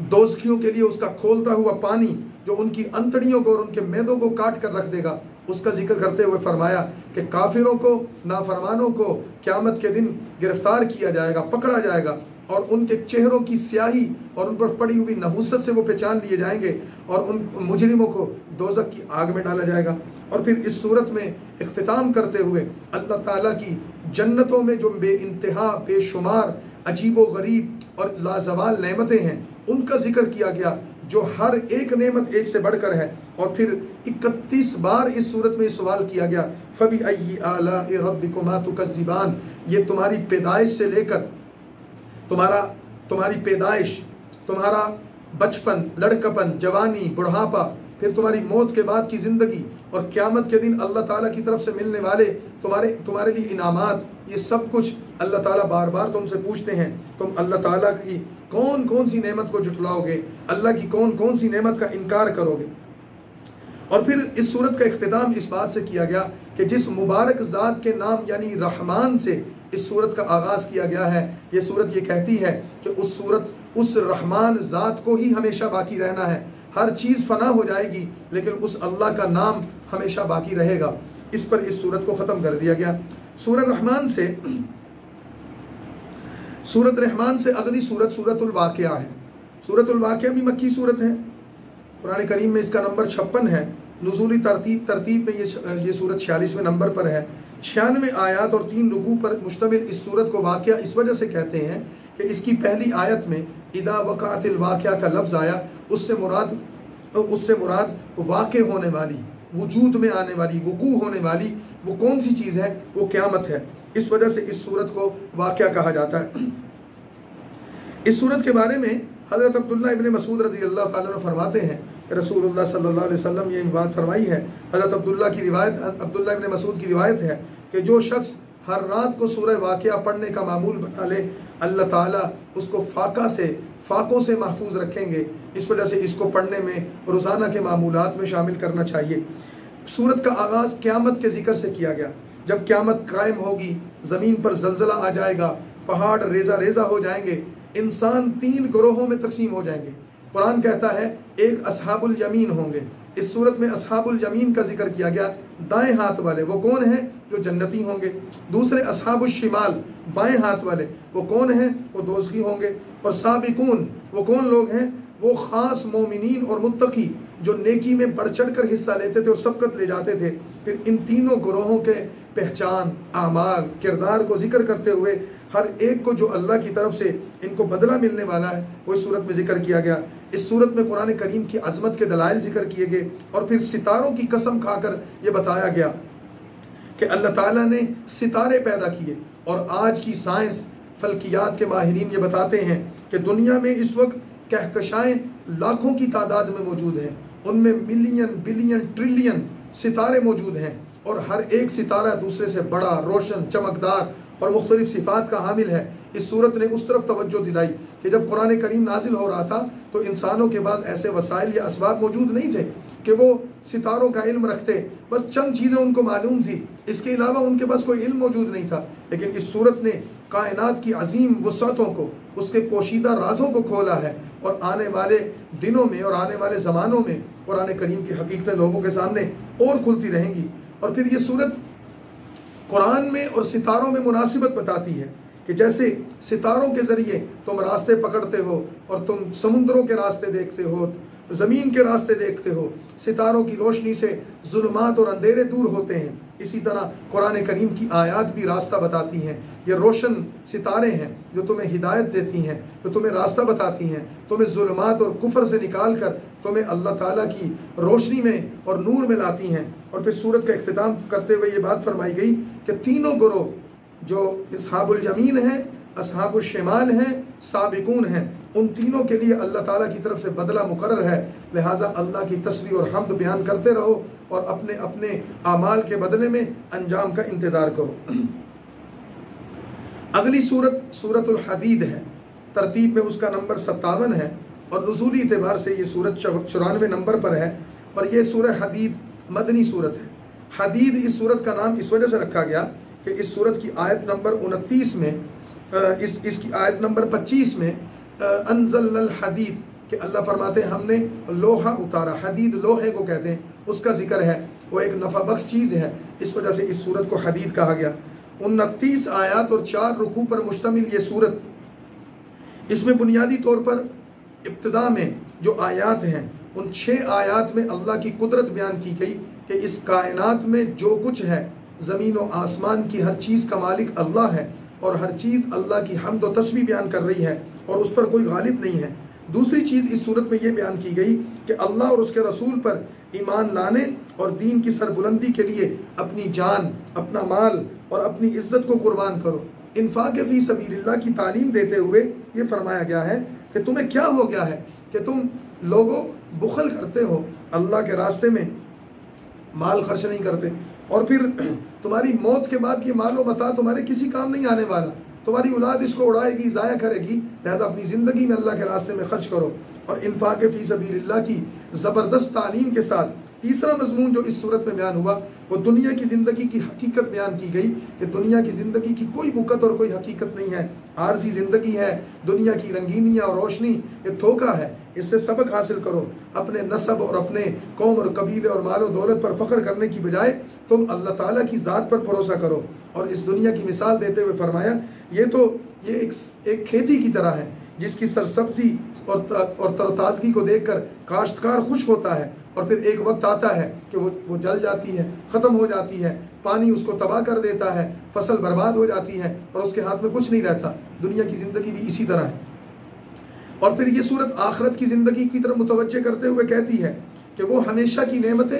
दोज़खियों के लिए उसका खोलता हुआ पानी जो उनकी अंतड़ियों को और उनके मैदों को काट कर रख देगा, उसका जिक्र करते हुए फरमाया कि काफिरों को, नाफरमानों को क़यामत के दिन गिरफ्तार किया जाएगा, पकड़ा जाएगा और उनके चेहरों की स्याही और उन पर पड़ी हुई नहुसत से वो पहचान लिए जाएंगे और उन मुजरिमों को दोज़ख की आग में डाला जाएगा। और फिर इस सूरत में इख्तिताम करते हुए अल्लाह ताला की जन्नतों में जो बेइंतहा, बेशुमार, अजीबो गरीब और लाजवाल नेमतें हैं उनका जिक्र किया गया, जो हर एक नेमत एक से बढ़कर है। और फिर 31 बार इस सूरत में सवाल किया गया, फबी अय्यि आलाइ रब्बिकुमा तुकज़्ज़िबान, ये तुम्हारी पैदाइश से लेकर तुम्हारी पैदाइश, तुम्हारा बचपन, लड़कपन, जवानी, बुढ़ापा, फिर तुम्हारी मौत के बाद की ज़िंदगी और क़यामत के दिन अल्लाह ताला की तरफ से मिलने वाले तुम्हारे लिए इनामात, ये सब कुछ अल्लाह ताला बार बार तुमसे पूछते हैं। तुम अल्लाह ताला की कौन कौन सी नेमत को जुटलाओगे, अल्लाह की कौन कौन सी नेमत का इनकार करोगे। और फिर इस सूरत का इख्तिताम इस बात से किया गया कि जिस मुबारक ज़ात के नाम यानी रहमान से इस सूरत का आगाज़ किया गया है, ये सूरत ये कहती है कि उस रहमान ज़ात को ही हमेशा बाकी रहना है। हर चीज़ फ़ना हो जाएगी लेकिन उस अल्लाह का नाम हमेशा बाकी रहेगा। इस पर इस सूरत को ख़त्म कर दिया गया। सूरत रहमान से अगली सूरत सूरतुल वाक़िया है। सूरतुल वाक़िया भी मक्की सूरत है। कुरान करीम में इसका नंबर 56 है। नुज़ूली तरतीब में ये सूरत 46वें नंबर पर है। 96 आयात और 3 रुकू पर मुश्तमिल इस सूरत को वाक़िया इस वजह से कहते हैं कि इसकी पहली आयत में इदा वक़अतिल वाक़िया का लफ्ज़ आया, उससे मुराद वाक़े होने वाली, वजूद में आने वाली, वुकू होने वाली वो कौन सी चीज़ है, वो क़यामत है। इस वजह से इस सूरत को वाक़िया कहा जाता है। इस सूरत के बारे में हज़रत अब्दुल्लाह इब्न मसूद रज़ियल्लाहु ताला अन्हु फरमाते हैं, रसूलुल्लाह सल्लल्लाहु अलैहि वसल्लम ये बात फरमाई है। हज़रत अब्दुल्लाह इब्न मसूद की रिवायत है कि जो शख्स हर रात को सूरह वाक़िया पढ़ने का मामूल बना ले, अल्लाह ताला उसको फाकों से महफूज रखेंगे। इस वजह से इसको पढ़ने में रोज़ाना के मामूलात में शामिल करना चाहिए। सूरत का आगाज़ क़यामत के ज़िक्र से किया गया। जब क़यामत कायम होगी, ज़मीन पर ज़लज़ला आ जाएगा, पहाड़ रेज़ा रेज़ा हो जाएंगे, इंसान 3 ग्रोहों में तकसीम हो जाएंगे। कुरान कहता है एक अस्हाबुल यमीन होंगे। इस सूरत में अस्हाबुल यमीन का जिक्र किया गया, दाएं हाथ वाले, वो कौन हैं? जो जन्नती होंगे। दूसरे अस्हाबुल शिमाल, बाएं हाथ वाले, वो कौन हैं? वो दोज़खी होंगे। और साबिकून, वो कौन लोग हैं? वो ख़ास मोमिनीन और मुत्तकी जो नेकी में बढ़ चढ़ कर हिस्सा लेते थे और सबकत ले जाते थे। फिर इन तीनों ग्रोहों के पहचान, आमाल, किरदार को जिक्र करते हुए हर एक को जो अल्लाह की तरफ से इनको बदला मिलने वाला है वो इस सूरत में जिक्र किया गया। इस सूरत में कुरान करीम की अज़मत के दलाइल जिक्र किए गए और फिर सितारों की कसम खाकर ये बताया गया कि अल्लाह ताला ने सितारे पैदा किए। और आज की साइंस, फल्कियात के माहिरीन ये बताते हैं कि दुनिया में इस वक्त कहकशाएँ लाखों की तादाद में मौजूद हैं, उनमें मिलियन बिलियन ट्रिलियन सितारे मौजूद हैं और हर एक सितारा दूसरे से बड़ा, रोशन, चमकदार और मुख्तलिफ सिफ़ात का हामिल है। इस सूरत ने उस तरफ तवज्जो दिलाई कि जब कुरान करीम नाजिल हो रहा था तो इंसानों के पास ऐसे वसाइल या असबाब मौजूद नहीं थे कि वो सितारों का इल्म रखते। बस चंद चीज़ें उनको मालूम थी, इसके अलावा उनके पास कोई इल्म मौजूद नहीं था। लेकिन इस सूरत ने कायनात की अजीम वसअतों को, उसके पोशीदा राजों को खोला है और आने वाले दिनों में और आने वाले ज़मानों में कुरान करीम की हकीकतें लोगों के सामने और खुलती रहेंगी। और फिर ये सूरत कुरान में और सितारों में मुनासिबत बताती है कि जैसे सितारों के ज़रिए तुम रास्ते पकड़ते हो और तुम समुद्रों के रास्ते देखते हो, ज़मीन के रास्ते देखते हो, सितारों की रोशनी से जुल्मात और अंधेरे दूर होते हैं। इसी तरह कुरान करीम की आयात भी रास्ता बताती हैं। ये रोशन सितारे हैं जो तुम्हें हिदायत देती हैं, जो तुम्हें रास्ता बताती हैं, तुम्हें जुल्मात और कुफर से निकाल कर तुम्हें अल्लाह ताला की रोशनी में और नूर में लाती हैं। और फिर सूरत का इख्तिताम करते हुए ये बात फरमाई गई कि तीनों गिरोह जो अस्हाबुल यमीन हैं, अस्हाबुल शिमाल हैं, साबिकून हैं, उन तीनों के लिए अल्लाह ताला की तरफ से बदला मुकर्रर है। लिहाजा अल्लाह की तस्बीह और हम्द बयान करते रहो और अपने अपने आमाल के बदले में अंजाम का इंतज़ार करो। अगली सूरत सूरतुल हदीद है। तरतीब में उसका नंबर 57 है और नुज़ूली एतबार से ये सूरत 94 नंबर पर है। और ये सूरह हदीद मदनी सूरत है। हदीद इस सूरत का नाम इस वजह से रखा गया कि इस सूरत की आयत नंबर 29 में इसकी आयत नंबर 25 में अनज़लनल हदीद कि अल्लाह फरमाते हैं हमने लोहा उतारा। हदीद लोहे को कहते हैं, उसका जिक्र है, वो एक नफ़ा बख्श चीज़ है। इस वजह से इस सूरत को हदीद कहा गया। 29 आयात और 4 रुकू पर मुश्तमिल ये सूरत, इसमें बुनियादी तौर पर इब्तिदा में जो आयात हैं उन 6 आयात में अल्लाह की कुदरत बयान की गई कि इस कायनात में जो कुछ है, ज़मीन व आसमान की हर चीज़ का मालिक अल्लाह है और हर चीज़ अल्लाह की हम्द व तस्बीह बयान कर रही है और उस पर कोई गालिब नहीं है। दूसरी चीज़ इस सूरत में ये बयान की गई कि अल्लाह और उसके रसूल पर ईमान लाने और दीन की सरबुलंदी के लिए अपनी जान, अपना माल और अपनी इज्जत को कुर्बान करो। इन्फाक़ फ़ी सबीलिल्लाह की तालीम देते हुए ये फरमाया गया है कि तुम्हें क्या हो गया है कि तुम लोगों बुखल करते हो, अल्लाह के रास्ते में माल खर्च नहीं करते और फिर तुम्हारी मौत के बाद ये मालो मता तुम्हारे किसी काम नहीं आने वाला, तुम्हारी औलाद इसको उड़ाएगी, ज़ाया करेगी। लिहाजा अपनी ज़िंदगी में अल्लाह के रास्ते में खर्च करो। और इन्फाक़ फ़ी सबीलिल्लाह की ज़बरदस्त तालीम के साथ तीसरा मज़मून जो इस सूरत में बयान हुआ वो दुनिया की ज़िंदगी की हकीकत बयान की गई कि दुनिया की ज़िंदगी की कोई बुकत और कोई हकीकत नहीं है, आरज़ी ज़िंदगी है। दुनिया की रंगीनियाँ और रोशनी ये धोखा है, इससे सबक हासिल करो। अपने नस्ब और अपने कौम और कबीले और मालो दौलत पर फ़ख्र करने की बजाय तुम अल्लाह ताला की ज़ात पर भरोसा करो। और इस दुनिया की मिसाल देते हुए फरमाया ये एक खेती की तरह है जिसकी सरसब्जी और तरोताज़गी को देखकर काश्तकार खुश होता है और फिर एक वक्त आता है कि वो जल जाती है, ख़त्म हो जाती है, पानी उसको तबाह कर देता है, फसल बर्बाद हो जाती है और उसके हाथ में कुछ नहीं रहता। दुनिया की ज़िंदगी भी इसी तरह है। और फिर ये सूरत आखिरत की ज़िंदगी की तरफ मुतवज्जे करते हुए कहती है कि वो हमेशा की नेमतें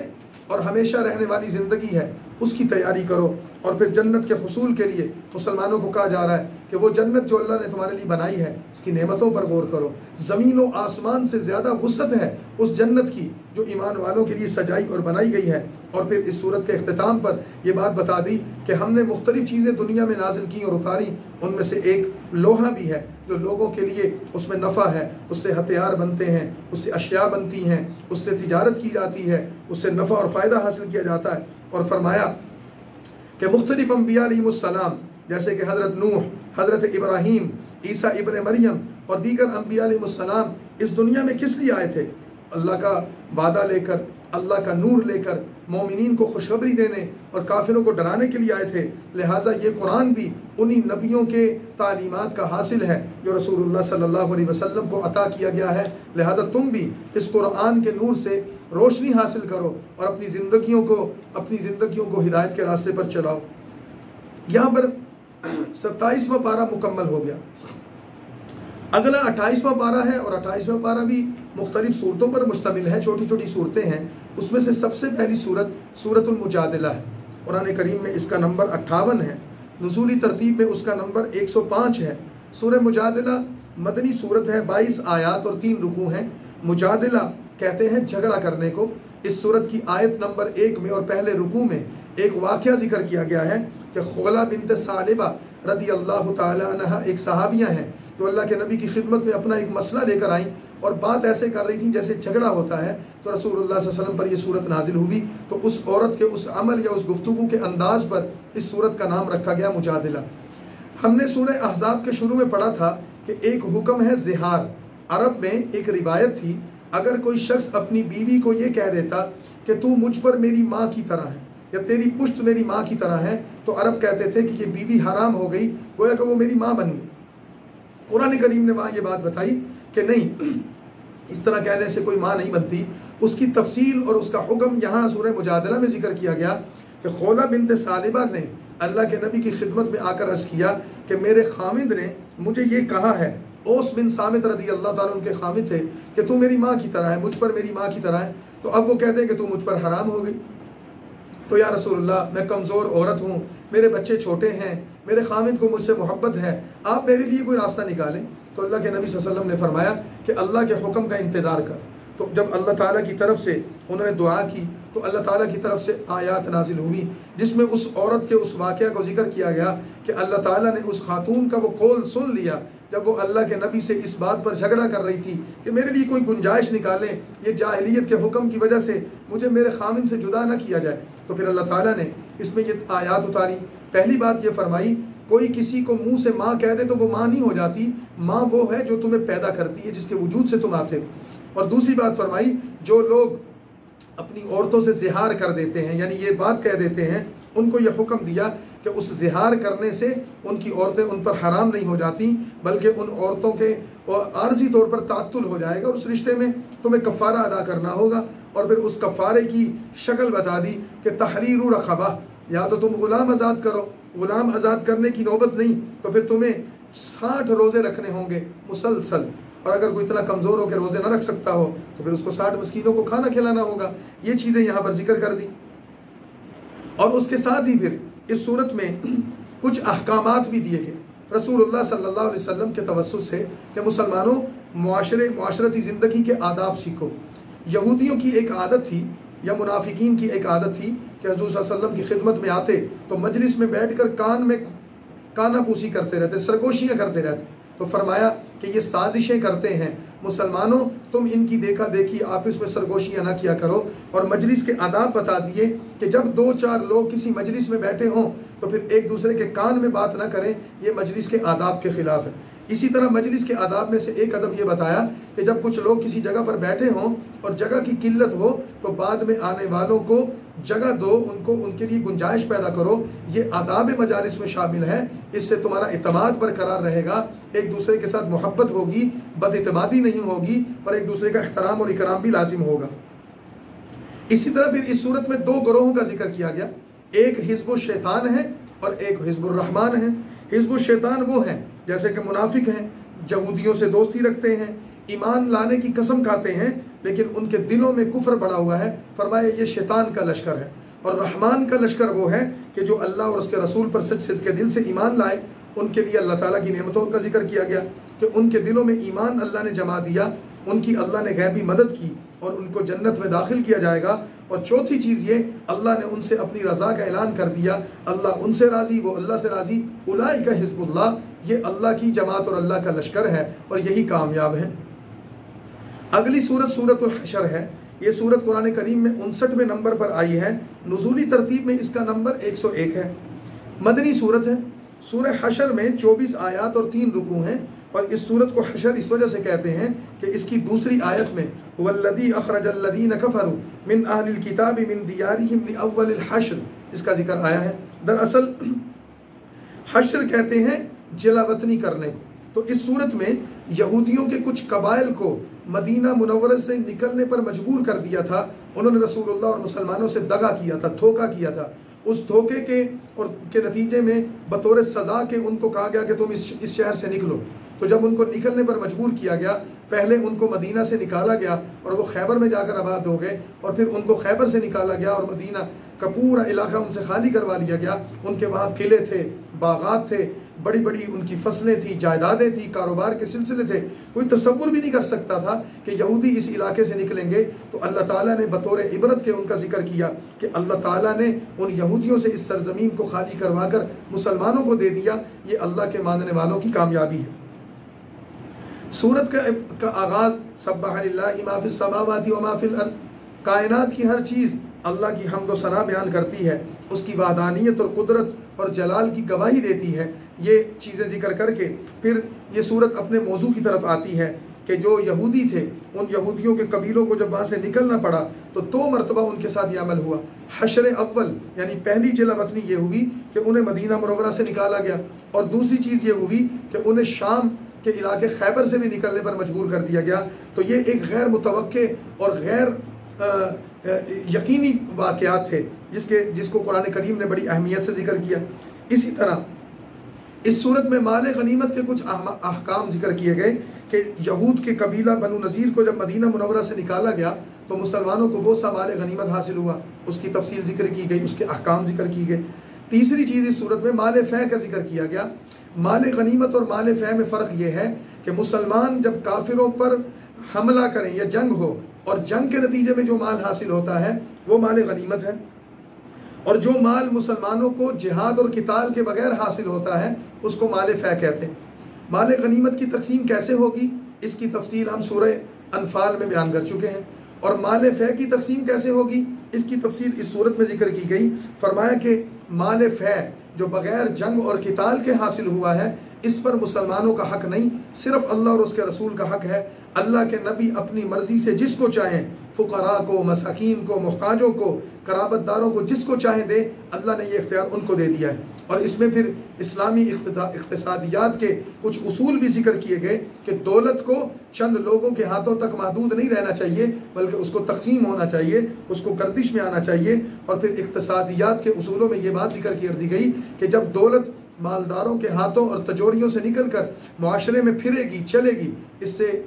और हमेशा रहने वाली ज़िंदगी है, उसकी तैयारी करो। और फिर जन्नत के हुसूल के लिए मुसलमानों को कहा जा रहा है कि वो जन्नत जो अल्लाह ने तुम्हारे लिए बनाई है उसकी नेमतों पर गौर करो। ज़मीन व आसमान से ज़्यादा वुसअत है उस जन्नत की जो ईमान वालों के लिए सजाई और बनाई गई है। और फिर इस सूरत के अख्तिताम पर यह बात बता दी कि हमने मुख्तलिफ चीज़ें दुनिया में नाजिल की और उतारी, उनमें से एक लोहा भी है जो लोगों के लिए उसमें नफ़ा है, उससे हथियार बनते हैं, उससे अशिया बनती हैं, उससे तिजारत की जाती है, उससे नफ़ा और फ़ायदा हासिल किया जाता है। और फरमाया कि मुख्तलिफ अम्बिया अलैहिमुस्सलाम जैसे कि हज़रत नूह, हज़रत इब्राहीम, ईसा इब्न मरियम और दीगर अम्बिया अलैहिमुस्सलाम इस दुनिया में किस लिए आए थे? अल्लाह का वादा लेकर, अल्लाह का नूर लेकर, मोमिनीन को खुशखबरी देने और काफिरों को डराने के लिए आए थे। लिहाजा ये कुरान भी उन्हीं नबियों के तालीमात का हासिल है जो रसूलुल्लाह सल्लल्लाहु अलैहि वसल्लम को अता किया गया है। लिहाजा तुम भी इस कुरान के नूर से रोशनी हासिल करो और अपनी ज़िंदगियों को हिदायत के रास्ते पर चलाओ। यहाँ पर 27वां पारा मुकम्मल हो गया। अगला 28वां पारा है और 28वां पारा भी मुख्तलिफ सूरतों पर मुश्तमिल है, छोटी छोटी सूरतें हैं। उसमें से सबसे पहली सूरत सूरतुल मुजादिला है। कुरान करीम में इसका नंबर 58 है, नुज़ूली तरतीब में उसका नंबर 105 है। सूरह मुजादिला मदनी सूरत है, 22 आयात और 3 रुकू हैं। मुजादिला कहते हैं झगड़ा करने को। इस सूरत की आयत नंबर 1 में और पहले रुकू में एक वाक़या जिक्र किया गया है कि खुला बिन्त सालिबा रज़ी अल्लाह ताला अन्हा एक सहाबिया हैं जो अल्लाह के नबी की खिदमत में अपना एक मसला लेकर आई और बात ऐसे कर रही थी जैसे झगड़ा होता है। तो रसूलुल्लाह सल्लल्लाहु अलैहि वसल्लम पर यह सूरत नाजिल हुई। तो उस औरत के उस अमल या उस गुफ्तगू के अंदाज पर इस सूरत का नाम रखा गया मुजादिला। हमने सूरह अहज़ाब के शुरू में पढ़ा था कि एक हुक्म है ज़िहार। अरब में एक रिवायत थी, अगर कोई शख्स अपनी बीवी को ये कह देता कि तू मुझ पर मेरी माँ की तरह है या तेरी पुश्त मेरी माँ की तरह है, तो अरब कहते थे कि ये बीवी हराम हो गई, गोया कि वो मेरी माँ बन गई। कुरान करीम ने वहाँ ये बात बताई कि नहीं, इस तरह कहने से कोई माँ नहीं बनती। उसकी तफसील और उसका हुक्म यहाँ सूरह मुजादिला में जिक्र किया गया कि खौला बिन्त सालिबा ने अल्लाह के नबी की खिदमत में आकर अर्ज़ किया कि मेरे खामिद ने मुझे ये कहा है, ओस बिन सामित रज़ी अल्लाह ताला उनके खामिद थे, कि तू मेरी माँ की तरह है, मुझ पर मेरी माँ की तरह है। तो अब वो कहते हैं कि तू मुझ पर हराम हो गई। तो या रसूलुल्लाह, मैं कमज़ोर औरत हूँ, मेरे बच्चे छोटे हैं, मेरे खामिद को मुझसे मोहब्बत है, आप मेरे लिए कोई रास्ता निकालें। तो अल्लाह के नबी सल्लल्लाहु अलैहि वसल्लम ने फरमाया कि अल्लाह के हुक्म का इंतज़ार कर। तो जब अल्लाह ताला की तरफ से उन्होंने दुआ की तो अल्लाह ताला की तरफ से आयात नाजिल हुई जिसमें उस औरत के उस वाक़या को जिक्र किया गया कि अल्लाह ताला ने उस खातून का वो कौल सुन लिया जब वो अल्लाह के नबी से इस बात पर झगड़ा कर रही थी कि मेरे लिए कोई गुंजाइश निकालें, ये जाहिलियत के हुक्म की वजह से मुझे मेरे खामिन से जुदा न किया जाए। तो फिर अल्लाह ताला ने इसमें ये आयात उतारी। पहली बात ये फरमाई, कोई किसी को मुंह से माँ कह दे तो वो माँ नहीं हो जाती, माँ वो है जो तुम्हें पैदा करती है, जिसके वजूद से तुम आते हो। और दूसरी बात फरमाई, जो लोग अपनी औरतों से ज़िहार कर देते हैं, यानी ये बात कह देते हैं, उनको ये हुक्म दिया कि उस ज़िहार करने से उनकी औरतें उन पर हराम नहीं हो जाती, बल्कि उन औरतों के आर्जी तौर पर तात्तुल हो जाएगा और उस रिश्ते में तुम्हें कफ़ारा अदा करना होगा। और फिर उस कफ़ारे की शक्ल बता दी कि तहरीरु रक़बा, या तो तुम ग़ुलाम आज़ाद करो, ग़ुलाम आज़ाद करने की नौबत नहीं तो फिर तुम्हें 60 रोज़े रखने होंगे मुसलसल, और अगर कोई इतना कमज़ोर हो के रोज़े ना रख सकता हो तो फिर उसको 60 मस्कीनों को खाना खिलाना होगा। ये चीज़ें यहाँ पर जिक्र कर दी। और उसके साथ ही फिर इस सूरत में कुछ अहकामात भी दिए गए रसूलुल्लाह सल्लल्लाहु अलैहि वसल्लम के तवस्सुत से कि मुसलमानों मुआशरती ज़िंदगी के आदाब सीखो। यहूदियों की एक आदत थी या मुनाफिकीन की एक आदत थी कि हुज़ूर सल्लल्लाहु अलैहि वसल्लम की खिदमत में आते तो मजलिस में बैठकर कान में कानापूसी करते रहते, सरगोशियाँ करते रहते। तो फरमाया कि ये साजिशें करते हैं, मुसलमानों तुम इनकी देखा देखी आपस में सरगोशियाँ ना किया करो। और मजलिस के आदाब बता दिए कि जब 2-4 लोग किसी मजलिस में बैठे हों तो फिर एक दूसरे के कान में बात ना करें, ये मजलिस के आदाब के ख़िलाफ़ है। इसी तरह मजलिस के आदाब में से एक अदब ये बताया कि जब कुछ लोग किसी जगह पर बैठे हों और जगह की किल्लत हो तो बाद में आने वालों को जगह दो, उनको उनके लिए गुंजाइश पैदा करो। ये आदाब मजालिस में शामिल है। इससे तुम्हारा इत्तेमाद बरकरार रहेगा, एक दूसरे के साथ मोहब्बत होगी, बदइत्तेमादी नहीं होगी और एक दूसरे का एहतराम और इकराम भी लाजिम होगा। इसी तरह फिर इस सूरत में 2 गिरोहों का जिक्र किया गया, एक हिज़्बुश शैतान है और एक हिज़्बुर रहमान है। हिज़्बुश शैतान वो हैं जैसे कि मुनाफिक हैं, यहूदियों से दोस्ती रखते हैं, ईमान लाने की कसम खाते हैं लेकिन उनके दिलों में कुफ्र बड़ा हुआ है। फरमाया ये शैतान का लश्कर है। और रहमान का लश्कर वो है कि जो अल्लाह और उसके रसूल पर सच के दिल से ईमान लाए। उनके लिए अल्लाह ताला की नेमतों का जिक्र किया गया कि उनके दिलों में ईमान अल्लाह ने जमा दिया, उनकी अल्लाह ने गैबी मदद की और उनको जन्नत में दाखिल किया जाएगा। और चौथी चीज़ ये, अल्लाह ने उनसे अपनी रज़ा का ऐलान कर दिया, अल्लाह उनसे राज़ी, वो अल्लाह से राज़ी। उलाइका हिज़्बुल्लाह, ये अल्लाह की जमात और अल्लाह का लश्कर है और यही कामयाब है। अगली सूरत सूरतुल हशर है। ये सूरत कुरान करीम में 59वें नंबर पर आई है। नुज़ूली तरतीब में इसका नंबर 101 है। मदनी सूरत है। सूरह हशर में 24 आयत और 3 रुकू हैं और इस सूरत को हशर इस वजह से कहते हैं कि इसकी दूसरी आयत में वल्लज़ी अख़रजल्लज़ीन कफ़रू मिन अहलिल किताबि मिन दियारिहिम लिअव्वलिल हश्र, इसका जिक्र आया है। दरअसल हश्र कहते हैं जलावतनी करने को। तो इस सूरत में यहूदियों के कुछ कबाइल को मदीना मुनव्वरा से निकलने पर मजबूर कर दिया था। उन्होंने रसूलुल्लाह और मुसलमानों से दगा किया था, धोखा किया था। उस धोखे के नतीजे में बतौर सज़ा के उनको कहा गया कि तुम इस शहर से निकलो। तो जब उनको निकलने पर मजबूर किया गया, पहले उनको मदीना से निकाला गया और वो खैबर में जाकर आबाद हो गए, और फिर उनको खैबर से निकाला गया और मदीना का पूरा इलाका उनसे खाली करवा लिया गया। उनके वहाँ किले थे, बागात थे, बड़ी बड़ी उनकी फसलें थी, जायदादें थी, कारोबार के सिलसिले थे। कोई तसव्वुर भी नहीं कर सकता था कि यहूदी इस इलाके से निकलेंगे। तो अल्लाह ताला ने बतौर इबरत के उनका जिक्र किया कि अल्लाह ताला ने उन यहूदियों से इस सरजमीन को खाली करवा कर मुसलमानों को दे दिया। ये अल्लाह के मानने वालों की कामयाबी है। सूरत का आगाज़ सब्बह लिल्लाहि मा फिस समावाति व मा फिल अर्ज़, कायनात की हर चीज़ अल्लाह की हम्द व सना बयान करती है, उसकी वादानियत और कुदरत और जलाल की गवाही देती है। ये चीज़ें जिक्र करके फिर ये सूरत अपने मौजू की तरफ आती है कि जो यहूदी थे, उन यहूदियों के कबीलों को जब वहाँ से निकलना पड़ा तो 2 मरतबा उनके साथ ये अमल हुआ। हशर अव्वल यानी पहली जलावतनी ये हुई कि उन्हें मदीना मुनव्वरा से निकाला गया, और दूसरी चीज़ ये हुई कि उन्हें शाम के इलाके खैबर से भी निकलने पर मजबूर कर दिया गया। तो ये एक गैर मुतवक्के और गैर यकीनी वाक़यात थे जिसको कुरान करीम ने बड़ी अहमियत से जिक्र किया। इसी तरह इस सूरत में माल गनीमत के कुछ अहकाम जिक्र किए गए कि यहूद के कबीला बनु नज़ीर को जब मदीना मुनव्वरा से निकाला गया तो मुसलमानों को बहुत सा माल गनीमत हासिल हुआ, उसकी तफसील जिक्र की गई, उसके अहकाम जिक्र की गए। तीसरी चीज़ इस सूरत में माल फ़ै का जिक्र किया गया। माल गनीमत और माल फ़ै में फ़र्क यह है कि मुसलमान जब काफिरों पर हमला करें या जंग हो और जंग के नतीजे में जो माल हासिल होता है वो माल गनीमत है, और जो माल मुसलमानों को जिहाद और किताल के बगैर हासिल होता है उसको माल फ़ै कहते हैं। माल गनीमत की तकसीम कैसे होगी इसकी तफसील हम सूरह अनफाल में बयान कर चुके हैं, और माल फ़ै की तकसीम कैसे होगी इसकी तफसील इस सूरत में जिक्र की गई। फरमाया कि माल फ़ै जो बगैर जंग और किताल के हासिल हुआ है इस पर मुसलमानों का हक नहीं, सिर्फ अल्लाह और उसके रसूल का हक है। अल्लाह के नबी अपनी मर्ज़ी से जिसको चाहें, फ़ुक़रा को, मसाकीन को, मुहताजों को, कराबतदारों को जिसको चाहें दे, अल्लाह ने ये इख्तियार उनको दे दिया है। और इसमें फिर इस्लामी इक़्तिसादियात के कुछ उसूल भी जिक्र किए गए कि दौलत को चंद लोगों के हाथों तक महदूद नहीं रहना चाहिए, बल्कि उसको तक़सीम होना चाहिए, उसको गर्दिश में आना चाहिए। और फिर इक़्तिसादियात के उसूलों में ये बात जिक्र कर दी गई कि जब दौलत मालदारों के हाथों और तजोरियों से निकल कर मुआशरे में फिरेगी, चलेगी, इससे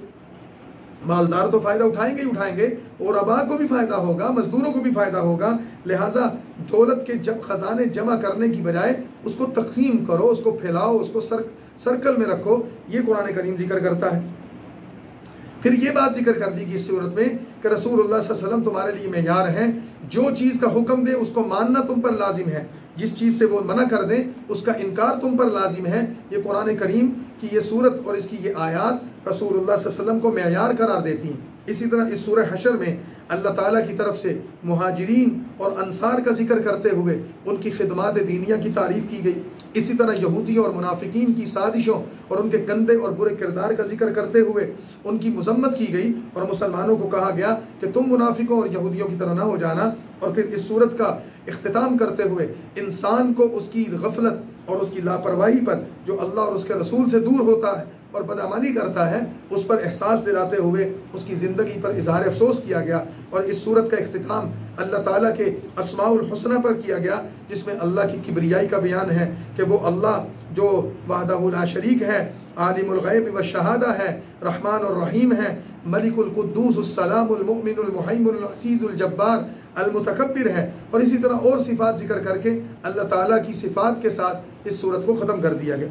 मालदार तो फ़ायदा उठाएंगे ही उठाएंगे, और अबा को भी फ़ायदा होगा, मज़दूरों को भी फ़ायदा होगा। लिहाजा दौलत के जब ख़जाने जमा करने की बजाय उसको तक़सीम करो, उसको फैलाओ, उसको सर्कल में रखो, ये कुरान करीम जिक्र करता है। फिर ये बात जिक्र कर दी कि इस सूरत में कि रसूलुल्लाह सल्लल्लाहु अलैहि वसल्लम तुम्हारे लिए मेयार हैं, जो चीज़ का हुक्म दे उसको मानना तुम पर लाजिम है, जिस चीज़ से वो मना कर दें उसका इनकार तुम पर लाजिम है। ये कुरान करीम की ये सूरत और इसकी ये आयात रसूलुल्लाह सल्लल्लाहु अलैहि वसल्लम को मेयार करार देती हैं। इसी तरह इस सूरह हशर में अल्लाह ताला की तरफ से मुहाजिरीन और अंसार का जिक्र करते हुए उनकी खिदमात दीनिया की तारीफ़ की गई। इसी तरह यहूदी और मुनाफिकीन की साजिशों और उनके गंदे और बुरे किरदार का जिक्र करते हुए उनकी मजम्मत की गई, और मुसलमानों को कहा गया कि तुम मुनाफिकों और यहूदियों की तरह ना हो जाना। और फिर इस सूरत का इख्तिताम करते हुए इंसान को उसकी गफलत और उसकी लापरवाही पर, जो अल्लाह और उसके रसूल से दूर होता है और बदअमली करता है, उस पर एहसास दिलाते हुए उसकी ज़िंदगी पर इज़हार अफसोस किया गया। और इस सूरत का इख्तिताम अल्लाह ताला के अस्माउल हुस्ना पर किया गया, जिसमें अल्लाह की किबरियाई का बयान है कि वो अल्लाह जो वहदहु ला शरीक है, आलिमुल गैब व शहादा है, रहमान और रहीम है, मलिकुल कुद्दूस सलामुल मुमिनुल मुहैमिनुल अज़ीज़ुल जब्बार अल मुतकब्बिर है। और इसी तरह और सिफ़ात जिक्र करके अल्लाह ताला की सिफ़ात के साथ इस सूरत को ख़त्म कर दिया गया।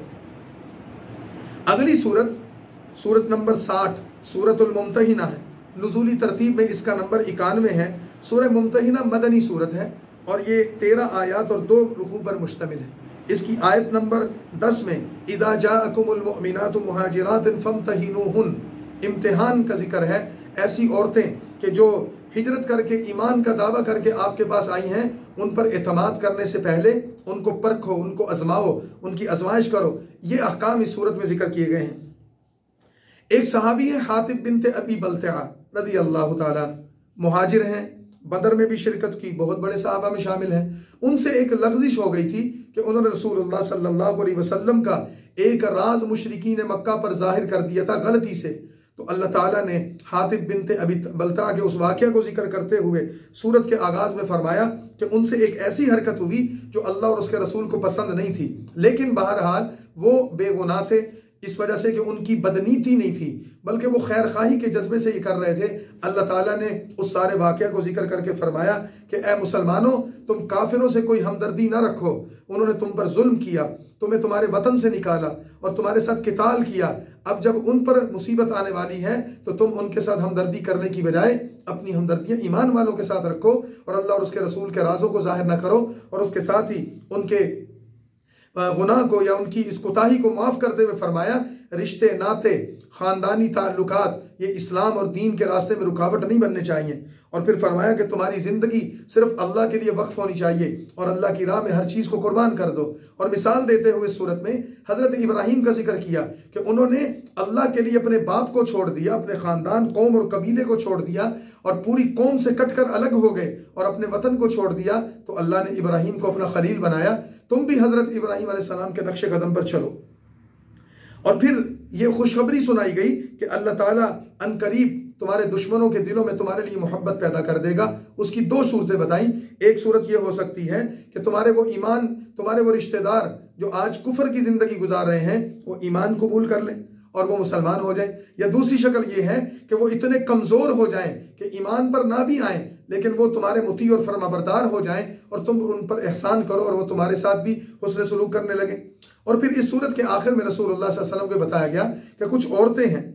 अगली सूरत नंबर 60 सूरतुल मुम्तहिना है। नुज़ूली तरतीब में इसका नंबर 91 है। सूरह मुमतहिना मदनी सूरत है और ये 13 आयत और 2 रुकू पर मुश्तमिल है। इसकी आयत नंबर 10 में इदा जाअकुमुल मुमिनातु मुहाजिरातिन फम्तहिनुहुन, इम्तिहान का जिक्र है। ऐसी औरतें कि जो हिजरत करके ईमान का दावा करके आपके पास आई हैं, उन पर एतमाद करने से पहले उनको परखो, उनको आजमाओ, उनकी आजमाइश करो। ये अहकाम इस सूरत में जिक्र किए गए हैं। एक सहाबी है हातिब बिनते अबी बल्तआ रज़ी अल्लाह ताला, मुहाजिर हैं, बदर में भी शिरकत की, बहुत बड़े सहाबा में शामिल हैं। उनसे एक लग़ज़िश हो गई थी कि उन्होंने रसूलुल्लाह सल्लल्लाहु अलैहि वसल्लम का एक राज मुशरिकीन मक्का पर जाहिर कर दिया था गलती से। तो अल्लाह ताला ने हातिब बिनते अबी बल्तआ के उस वाक़या को जिक्र करते हुए सूरत के आगाज़ में फरमाया कि उनसे एक ऐसी हरकत हुई जो अल्लाह और उसके रसूल को पसंद नहीं थी, लेकिन बहरहाल वो बेगुनाह थे, इस वजह से कि उनकी बदनीति नहीं थी, बल्कि वो खैर खाही के जज्बे से ये कर रहे थे। अल्लाह ताला ने उस सारे वाक़या को जिक्र करके फरमाया कि ए मुसलमानों, तुम काफिरों से कोई हमदर्दी ना रखो, उन्होंने तुम पर जुल्म किया, तुम्हें तुम्हारे वतन से निकाला और तुम्हारे साथ किताल किया। अब जब उन पर मुसीबत आने वाली है तो तुम उनके साथ हमदर्दी करने की बजाय अपनी हमदर्दियाँ ईमान वालों के साथ रखो और अल्लाह और उसके रसूल के राजों को जाहिर न करो। और उसके साथ ही उनके गुनाह को या उनकी इस कोताही को माफ़ करते हुए फरमाया, रिश्ते नाते ख़ानदानी ताल्लुकात ये इस्लाम और दीन के रास्ते में रुकावट नहीं बनने चाहिए। और फिर फरमाया कि तुम्हारी ज़िंदगी सिर्फ अल्लाह के लिए वक्फ होनी चाहिए और अल्लाह की राह में हर चीज़ को कुर्बान कर दो। और मिसाल देते हुए सूरत में हज़रत इब्राहीम का जिक्र किया कि उन्होंने अल्लाह के लिए अपने बाप को छोड़ दिया, अपने ख़ानदान, कौम और कबीले को छोड़ दिया और पूरी कौम से कट कर अलग हो गए और अपने वतन को छोड़ दिया। तो अल्लाह ने इब्राहीम को अपना खलील बनाया। तुम भी हज़रत इब्राहीम अलैहिस्सलाम के नक्शे कदम पर चलो। और फिर ये खुशखबरी सुनाई गई कि अल्लाह ताला अनकरीब तुम्हारे दुश्मनों के दिलों में तुम्हारे लिए मोहब्बत पैदा कर देगा। उसकी 2 सूरतें बताई। एक सूरत ये हो सकती है कि तुम्हारे वो ईमान, तुम्हारे वो रिश्तेदार जो आज कुफर की ज़िंदगी गुजार रहे हैं, वो ईमान कबूल कर लें और वो मुसलमान हो जाए। या दूसरी शक्ल ये है कि वो इतने कमज़ोर हो जाएं कि ईमान पर ना भी आएँ, लेकिन वो तुम्हारे मुती और फरमाबरदार हो जाएं और तुम उन पर एहसान करो और वो तुम्हारे साथ भी हुस्न सलूक करने लगे। और फिर इस सूरत के आखिर में रसूलुल्लाह सल्लल्लाहु अलैहि वसल्लम को बताया गया कि कुछ औरतें हैं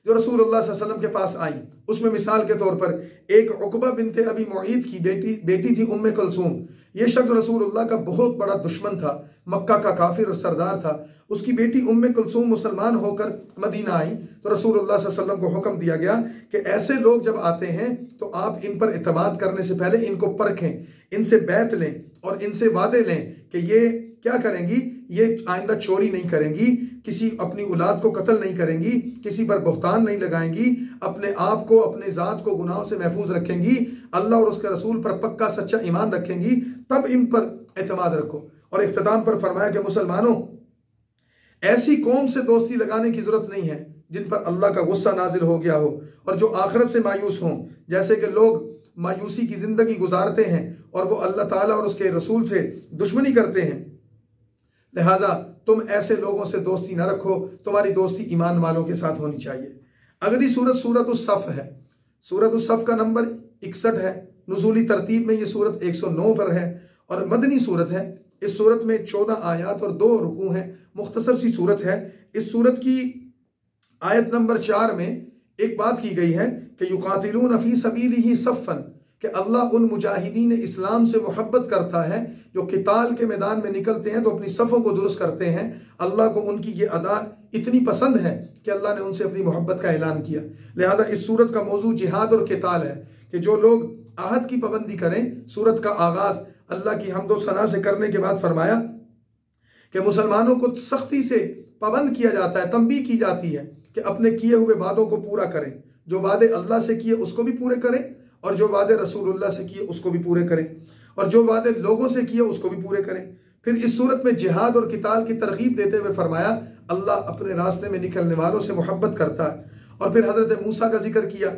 जो रसूलुल्लाह सल्लल्लाहु अलैहि वसल्लम के पास आईं। उसमें मिसाल के तौर पर एक उक़बा बिनते अबी मुईत की बेटी थी उम्मे कुलसूम। ये शख्स रसूलुल्लाह का बहुत बड़ा दुश्मन था, मक्का का काफिर और सरदार था। उसकी बेटी उम्मे कुलसूम मुसलमान होकर मदीना आई तो रसूलुल्लाह सल्लल्लाहु अलैहि वसल्लम को हुक्म दिया गया कि ऐसे लोग जब आते हैं तो आप इन पर इत्मीनान करने से पहले इनको परखें, इनसे बैत लें और इनसे वादे लें कि ये क्या करेंगी, ये आइंदा चोरी नहीं करेंगी, किसी अपनी औलाद को कत्ल नहीं करेंगी, किसी पर बहतान नहीं लगाएंगी, अपने आप को, अपने ज़ात को गुनाहों से महफूज रखेंगी, अल्लाह और उसके रसूल पर पक्का सच्चा ईमान रखेंगी, तब इन पर एतमाद रखो। और इख्तिताम पर फरमाया कि मुसलमानों, ऐसी कौम से दोस्ती लगाने की जरूरत नहीं है जिन पर अल्लाह का गुस्सा नाजिल हो गया हो और जो आखिरत से मायूस हों। जैसे कि लोग मायूसी की ज़िंदगी गुजारते हैं और वो अल्लाह ताला और उसके रसूल से दुश्मनी करते हैं, लिहाजा तुम ऐसे लोगों से दोस्ती ना रखो, तुम्हारी दोस्ती ईमान वालों के साथ होनी चाहिए। अगली सूरत सूरत उस-सफ़ है। सूरत उस-सफ़ का नंबर 61 है। नुज़ूली तरतीब में ये सूरत 109 पर है और मदनी सूरत है। इस सूरत में 14 आयत और 2 रुकू हैं। मुख्तसर सी सूरत है। इस सूरत की आयत नंबर 4 में एक बात की गई है कि युकातिलून फी सबीलिही सफ़्फ़न, कि अल्लाह उन मुजाहिदीन इस्लाम से मोहब्बत करता है जो किताल के मैदान में निकलते हैं तो अपनी सफ़ों को दुरुस्त करते हैं। अल्लाह को उनकी ये अदा इतनी पसंद है कि अल्लाह ने उनसे अपनी मोहब्बत का ऐलान किया। लिहाजा इस सूरत का मौजू जिहाद और किताल है कि जो लोग आहद की पाबंदी करें। सूरत का आगाज़ अल्लाह की हम्द व सना से करने के बाद फरमाया कि मुसलमानों को सख्ती से पाबंद किया जाता है, तंबीह की जाती है कि अपने किए हुए वादों को पूरा करें। जो वादे अल्लाह से किए उसको भी पूरे करें और जो वादे रसूलुल्लाह से किए उसको भी पूरे करें और जो वादे लोगों से किए उसको भी पूरे करें। फिर इस सूरत में जिहाद और किताल की तरगीब देते हुए फरमाया अल्लाह अपने रास्ते में निकलने वालों से मोहब्बत करता है। और फिर हज़रत मूसा का जिक्र किया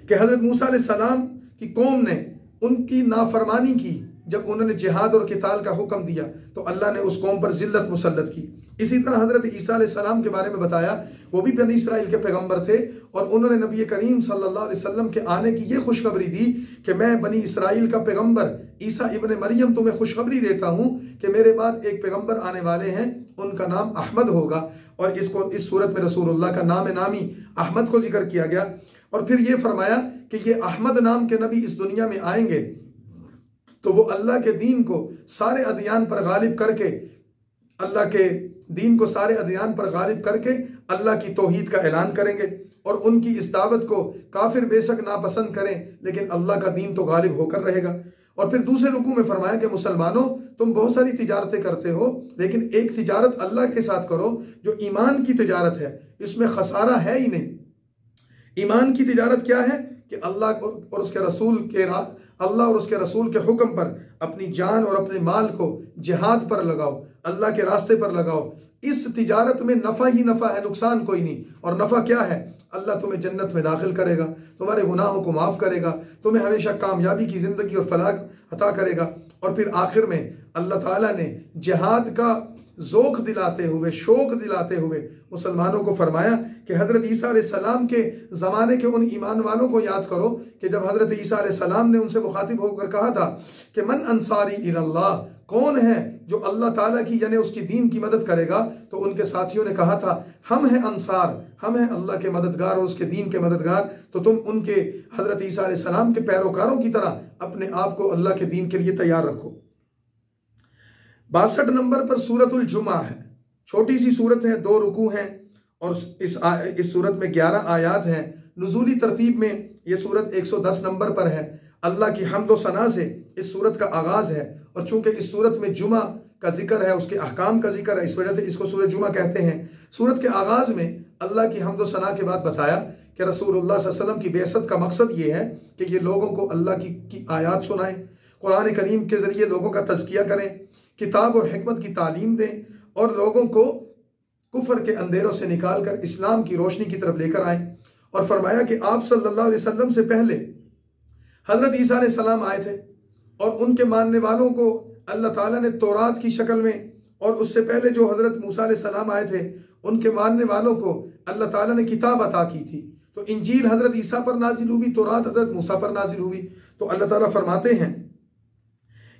कि हज़रत मूसा अलैहिस्सलाम की कौम ने उनकी नाफरमानी की। जब उन्होंने जिहाद और किताल का हुक्म दिया तो अल्लाह ने उस कौम पर जिल्लत मुसल्लत की। इसी तरह हज़रत ईसा अलैहिस्सलाम के बारे में बताया, वो भी बनी इसराइल के पैगंबर थे और उन्होंने नबी करीम सल्लल्लाहु अलैहि वसल्लम के आने की ये खुशखबरी दी कि मैं बनी इसराइल का पैगंबर ईसा इब्न मरियम तुम्हें खुशखबरी देता हूँ कि मेरे बाद एक पैगंबर आने वाले हैं, उनका नाम अहमद होगा। और इसको इस सूरत में रसूलुल्लाह का नाम नामी अहमद को जिक्र किया गया। और फिर ये फरमाया कि ये अहमद नाम के नबी इस दुनिया में आएंगे तो वो अल्लाह के दीन को सारे अदियान पर गालिब करके, अल्लाह के दीन को सारे अदियान पर गालिब करके अल्लाह की तौहीद का ऐलान करेंगे और उनकी इस दावत को काफिर बेशक नापसंद करें लेकिन अल्लाह का दीन तो गालिब होकर रहेगा। और फिर दूसरे रुकू में फरमाया कि मुसलमानों, तुम बहुत सारी तिजारतें करते हो लेकिन एक तिजारत अल्लाह के साथ करो जो ईमान की तिजारत है, इसमें खसारा है ही नहीं। ईमान की तिजारत क्या है कि अल्लाह और उसके रसूल के हुक्म पर अपनी जान और अपने माल को जिहाद पर लगाओ, अल्लाह के रास्ते पर लगाओ। इस तिजारत में नफ़ा ही नफ़ा है, नुकसान कोई नहीं। और नफ़ा क्या है? अल्लाह तुम्हें जन्नत में दाखिल करेगा, तुम्हारे गुनाहों को माफ़ करेगा, तुम्हें हमेशा कामयाबी की ज़िंदगी और फलाह अता करेगा। और फिर आखिर में अल्लाह ताला ने जिहाद का ज़ोक दिलाते हुए, शौक़ दिलाते हुए मुसलमानों को फरमाया कि हज़रत ईसा अलैहिस्सलाम के ज़माने के उन ईमान वालों को याद करो कि जब हज़रत ईसा अलैहिस्सलाम ने उनसे मुखातिब होकर कहा था कि मन अंसारी इलल्लाह, कौन है जो अल्लाह ताला की यानी उसकी दीन की मदद करेगा, तो उनके साथियों ने कहा था हम हैं अंसार, हम हैं अल्लाह के मददगार और उसके दीन के मददगार। तो तुम उनके हज़रत ईसा अलैहिस्सलाम के पैरोकारों की तरह अपने आप को अल्लाह के दीन के लिए तैयार रखो। 62 नंबर पर सूरतुल जुमा है, छोटी सी सूरत है, 2 रुकू हैं और इस सूरत में 11 आयात हैं। नुज़ूली तरतीब में ये सूरत 110 नंबर पर है। अल्लाह की हम्द व सना से इस सूरत का आगाज़ है और चूँकि इस सूरत में जुमा का जिक्र है, उसके अहकाम का जिक्र है, इस वजह से इसको सूरत जुमा कहते हैं। सूरत के आगाज़ में अल्लाह की हम्द व सना के बाद बताया कि रसूलुल्लाह सल्लल्लाहु अलैहि वसल्लम की बेअसत का मकसद ये है कि ये लोगों को अल्लाह की आयात सुनाएं, कुरान करीम के ज़रिए लोगों का तज़किया करें, किताब और हिकमत की तालीम दें और लोगों को कुफर के अंधेरों से निकाल कर इस्लाम की रोशनी की तरफ लेकर आएँ। और फरमाया कि आप सल्लल्लाहु अलैहि वसल्लम से पहले हज़रत ईसा अलैहिस्सलाम आए थे और उनके मानने वालों को अल्लाह ताला ने तौरात की शक्ल में, और उससे पहले जो हज़रत मूसा अलैहिस्सलाम आए थे उनके मानने वालों को अल्लाह ताला ने किताब अता की थी। तो इंजील हज़रत ईसा पर नाजिल हुई, तौरात हज़रत मूसा पर नाजिल हुई। तो अल्लाह ताला फरमाते हैं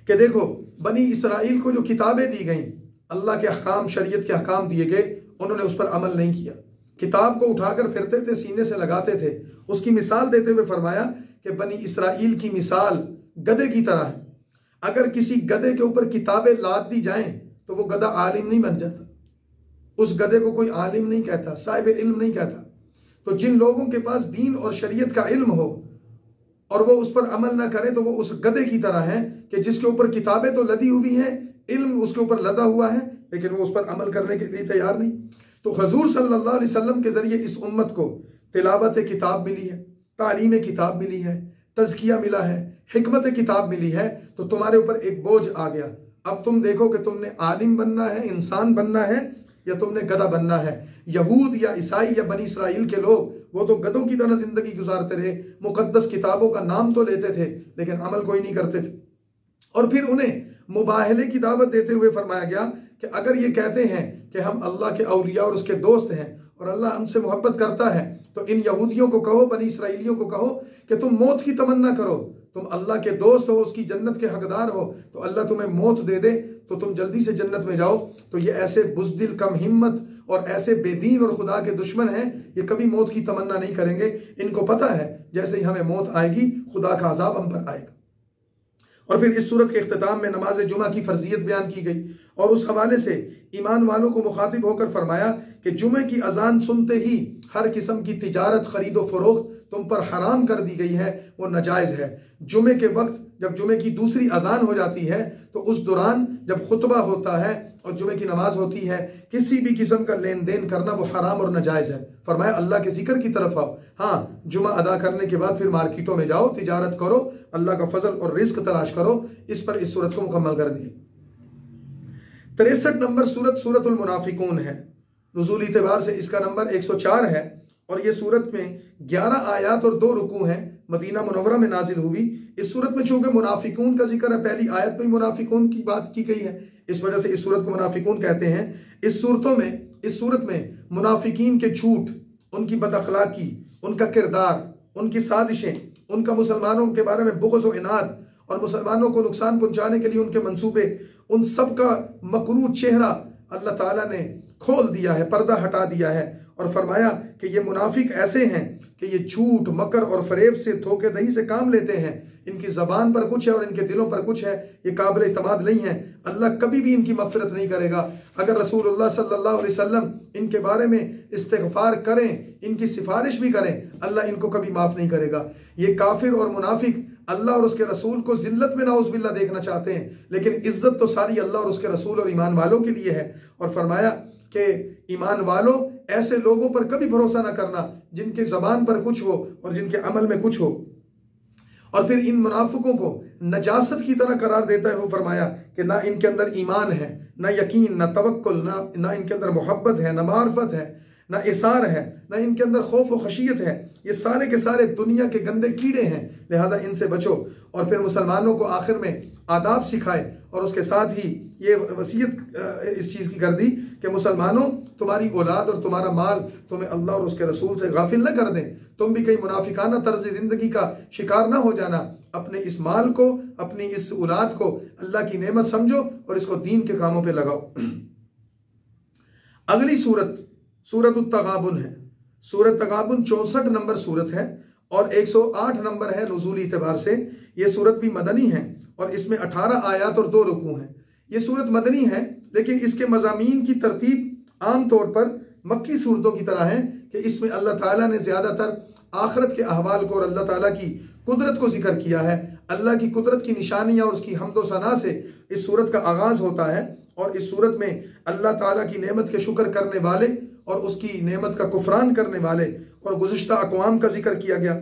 कि देखो बनी इसराइल को जो किताबें दी गईं, अल्लाह के अहकाम, शरीयत के अहकाम दिए गए, उन्होंने उस पर अमल नहीं किया। किताब को उठाकर फिरते थे, सीने से लगाते थे। उसकी मिसाल देते हुए फरमाया कि बनी इसराइल की मिसाल गधे की तरह है। अगर किसी गधे के ऊपर किताबें लाद दी जाएं तो वो गधा आलिम नहीं बन जाता, उस गधे को कोई आलिम नहीं कहता, साहिब इल्म नहीं कहता। तो जिन लोगों के पास दीन और शरीयत का इल्म हो और वो उस पर अमल ना करें तो वो उस गधे की तरह है कि जिसके ऊपर किताबें तो लदी हुई हैं, इल्म उसके ऊपर लदा हुआ है, लेकिन वो उस पर अमल करने के लिए तैयार नहीं। तो हुजूर सल्लल्लाहु अलैहि वसल्लम के ज़रिए इस उम्मत को तिलावत किताब मिली है, तालीम किताब मिली है, तज़किया मिला है, हिकमत किताब मिली है। तो तुम्हारे ऊपर एक बोझ आ गया। अब तुम देखो कि तुमने आलिम बनना है, इंसान बनना है, या तुमने गधा बनना है। यहूद या ईसाई या बनी इसराइल के लोग वो तो गधों की तरह ज़िंदगी गुजारते रहे, मुक़द्दस किताबों का नाम तो लेते थे लेकिन अमल कोई नहीं करते थे। और फिर उन्हें मुबाहले की दावत देते हुए फरमाया गया कि अगर ये कहते हैं कि हम अल्लाह के औलिया और उसके दोस्त हैं और अल्लाह हमसे मोहब्बत करता है, तो इन यहूदियों को कहो, बनी इसराइलियों को कहो कि तुम मौत की तमन्ना करो, तुम अल्लाह के दोस्त हो, उसकी जन्नत के हकदार हो, तो अल्लाह तुम्हें मौत दे दे तो तुम जल्दी से जन्नत में जाओ। तो ये ऐसे बुज़दिल, कम हिम्मत और ऐसे बेदीन और खुदा के दुश्मन हैं, ये कभी मौत की तमन्ना नहीं करेंगे। इनको पता है जैसे ही हमें मौत आएगी खुदा का अजाब हम पर आएगा। और फिर इस सूरत के इख्तिताम में नमाज जुमा की फर्जियत बयान की गई और उस हवाले से ईमान वालों को मुखातिब होकर फरमाया कि जुमे की अजान सुनते ही हर किस्म की तिजारत, खरीदो फरोख्त तुम पर हराम कर दी गई है, वो नाजायज़ है। जुमे के वक्त जब जुमे की दूसरी अजान हो जाती है तो उस दौरान जब खुतबा होता है और जुमे की नमाज होती है, किसी भी किस्म का लेन देन करना वो हराम और नाजायज़ है। फरमाया अल्लाह के जिक्र की तरफ आओ, हाँ जुमा अदा करने के बाद फिर मार्केटों में जाओ, तिजारत करो, अल्लाह का फजल और रिज्क तलाश करो। इस पर इस सूरत को मुकम्मल कर दिए। 63 नंबर सूरत सूरतुल मुनाफिकून है। नुज़ूल एतबार से इसका नंबर 104 है और ये सूरत में 11 आयात और 2 रुकू हैं। मदीना मुनव्वरा में नाजिल हुई। इस सूरत में चूंकि मुनाफिकून का जिक्र है, पहली आयत में मुनाफिकून की बात की गई है, इस वजह से इस सूरत को मुनाफिकून कहते हैं। इस सूरत में मुनाफिकीन के झूठ, उनकी बदअखलाकी, उनका किरदार, उनकी साजिशें, उनका मुसलमानों के बारे में बुग़्ज़ व इनाद और मुसलमानों को नुकसान पहुंचाने के लिए उनके मंसूबे, उन सब का मकरूह चेहरा अल्लाह ताला ने खोल दिया है, पर्दा हटा दिया है और फरमाया कि ये मुनाफिक ऐसे हैं कि ये झूठ, मकर और फरेब से, धोखेदही से काम लेते हैं। इनकी ज़बान पर कुछ है और इनके दिलों पर कुछ है, ये काबिल इत्माद नहीं है। अल्लाह कभी भी इनकी मग़फ़िरत नहीं करेगा। अगर रसूलुल्लाह सल्लल्लाहु अलैहि वसल्लम इनके बारे में इस्तिग़फ़ार करें, इनकी सिफारिश भी करें, अल्लाह इनको कभी माफ़ नहीं करेगा। ये काफिर और मुनाफिक अल्लाह और उसके रसूल को ज़िल्लत में नाउज़ुबिल्लाह देखना चाहते हैं, लेकिन इज़्ज़त तो सारी अल्लाह और उसके रसूल और ईमान वालों के लिए है। और फरमाया कि ईमान वालों, ऐसे लोगों पर कभी भरोसा ना करना जिनके ज़बान पर कुछ हो और जिनके अमल में कुछ हो। और फिर इन मुनाफिकों को नजासत की तरह करार देता है। वो फरमाया कि ना इनके अंदर ईमान है, ना यकीन, ना तवक्कुल, ना इनके अंदर मोहब्बत है, ना मार्फत है, ना इसार है, ना इनके अंदर खौफ व खशियत है। ये सारे के सारे दुनिया के गंदे कीड़े हैं, लिहाजा इनसे बचो। और फिर मुसलमानों को आखिर में आदाब सिखाए और उसके साथ ही ये वसीयत इस चीज़ की कर दी कि मुसलमानों, तुम्हारी औलाद और तुम्हारा माल तुम्हें अल्लाह और उसके रसूल से गाफिल न कर दें। तुम भी कहीं मुनाफिकाना तर्ज ज़िंदगी का शिकार ना हो जाना। अपने इस माल को, अपनी इस औलाद को अल्लाह की नेमत समझो और इसको दीन के कामों पे लगाओ। अगली सूरत सूरत अत-तग़ाबुन है। सूरत तग़ाबुन 64 नंबर सूरत है और 108 नंबर है नुज़ूली एतबार से। ये सूरत भी मदनी है और इसमें 18 आयात और 2 रुकू हैं। ये सूरत मदनी है, लेकिन इसके मज़ामीन की तरतीब आम तौर पर मक्की सूरतों की तरह है कि इसमें अल्लाह ताला ने ज़्यादातर आखिरत के अहवाल को और अल्लाह ताला की कुदरत को जिक्र किया है। अल्लाह की कुदरत की निशानियाँ और उसकी हम्द व सना से इस सूरत का आगाज़ होता है और इस सूरत में अल्लाह ताला की नेमत के शुक्र करने वाले और उसकी नेमत का कुफरान करने वाले और गुज़िश्ता अक़वाम का जिक्र किया गया।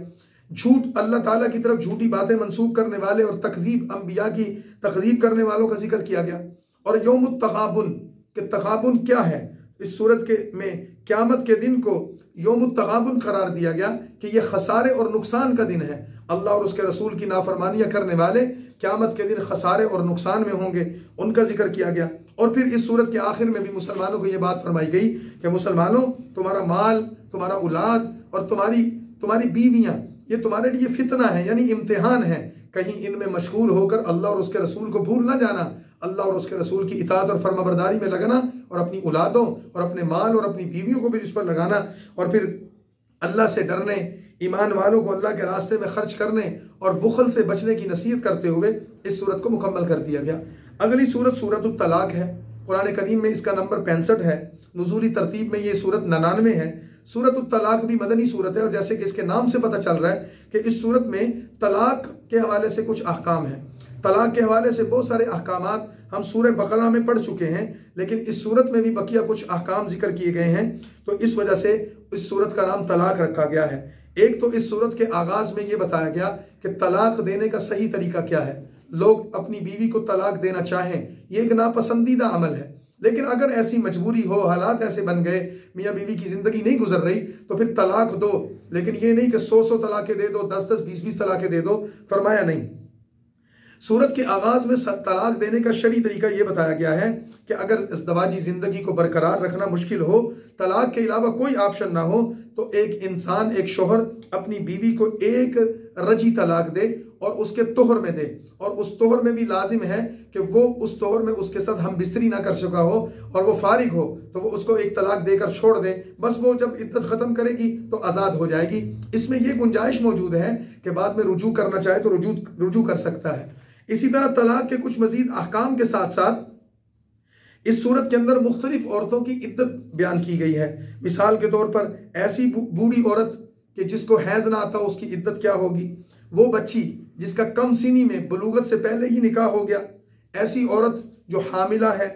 झूठ, अल्लाह ताला की तरफ झूठी बातें मंसूब करने वाले और तकज़ीब, अम्बिया की तकज़ीब करने वालों का जिक्र किया गया। और यौम तग़ाबुन, कि तग़ाबुन क्या है, इस सूरत के में क़यामत के दिन को यौम तग़ाबुन करार दिया गया कि यह खसारे और नुकसान का दिन है। अल्लाह और उसके रसूल की नाफरमानियाँ करने वाले क़यामत के दिन खसारे और नुकसान में होंगे, उनका जिक्र किया गया। और फिर इस सूरत के आखिर में भी मुसलमानों को यह बात फरमाई गई कि मुसलमानों, तुम्हारा माल, तुम्हारा औलाद और तुम्हारी बीवियाँ, ये तुम्हारे लिए फितना है, यानी इम्तिहान है। कहीं इनमें मशगूल होकर अल्लाह और उसके रसूल को भूल ना जाना। अल्लाह और उसके रसूल की इताअत और फर्माबरदारी में लगना और अपनी औलादों और अपने माल और अपनी बीवियों को भी इस पर लगाना। और फिर अल्लाह से डरने, ईमान वालों को अल्लाह के रास्ते में खर्च करने और बुखल से बचने की नसीहत करते हुए इस सूरत को मुकम्मल कर दिया गया। अगली सूरत सूरत अत-तलाक है। कुरान करीम में इसका नंबर 65 है। नुज़ूली तरतीब में ये सूरत 99 है। सूरत अत-तलाक भी मदनी सूरत है और जैसे कि इसके नाम से पता चल रहा है कि इस सूरत में तलाक के हवाले से कुछ अहकाम हैं। तलाक के हवाले से बहुत सारे अहकामात हम सूरह बकरा में पढ़ चुके हैं, लेकिन इस सूरत में भी बकिया कुछ अहकाम जिक्र किए गए हैं, तो इस वजह से इस सूरत का नाम तलाक रखा गया है। एक तो इस सूरत के आगाज़ में ये बताया गया कि तलाक देने का सही तरीका क्या है। लोग अपनी बीवी को तलाक देना चाहें, ये एक नापसंदीदा अमल है, लेकिन अगर ऐसी मजबूरी हो, हालात ऐसे बन गए, मियाँ बीवी की ज़िंदगी नहीं गुजर रही, तो फिर तलाक दो। लेकिन ये नहीं कि 100 तलाक़ें दे दो, 10 20 तलाक़ें दे दो, फरमाया नहीं। सूरत के आगाज़ में तलाक देने का शरई तरीका ये बताया गया है कि अगर इस दवाजी ज़िंदगी को बरकरार रखना मुश्किल हो, तलाक के अलावा कोई ऑप्शन ना हो, तो एक इंसान, एक शोहर अपनी बीवी को एक रजी तलाक दे और उसके तोहर में दे, और उस तोहर में भी लाजिम है कि वो उस तोहर में उसके साथ हम बिस्तरी ना कर सका हो और वो फारिग हो, तो वो उसको एक तलाक देकर छोड़ दे। बस वो जब इद्दत ख़त्म करेगी तो आज़ाद हो जाएगी। इसमें ये गुंजाइश मौजूद है कि बाद में रुजू करना चाहे तो रुजू कर सकता है। इसी तरह तलाक के कुछ मजीद अहकाम के साथ साथ इस सूरत के अंदर मुख्तलिफ औरतों की इद्दत बयान की गई है। मिसाल के तौर पर ऐसी बूढ़ी औरत कि जिसको हैज़ ना आता, उसकी इद्दत क्या होगी। वो बच्ची जिसका कम सीनी में बलूगत से पहले ही निकाह हो गया, ऐसी औरत जो हामिला है,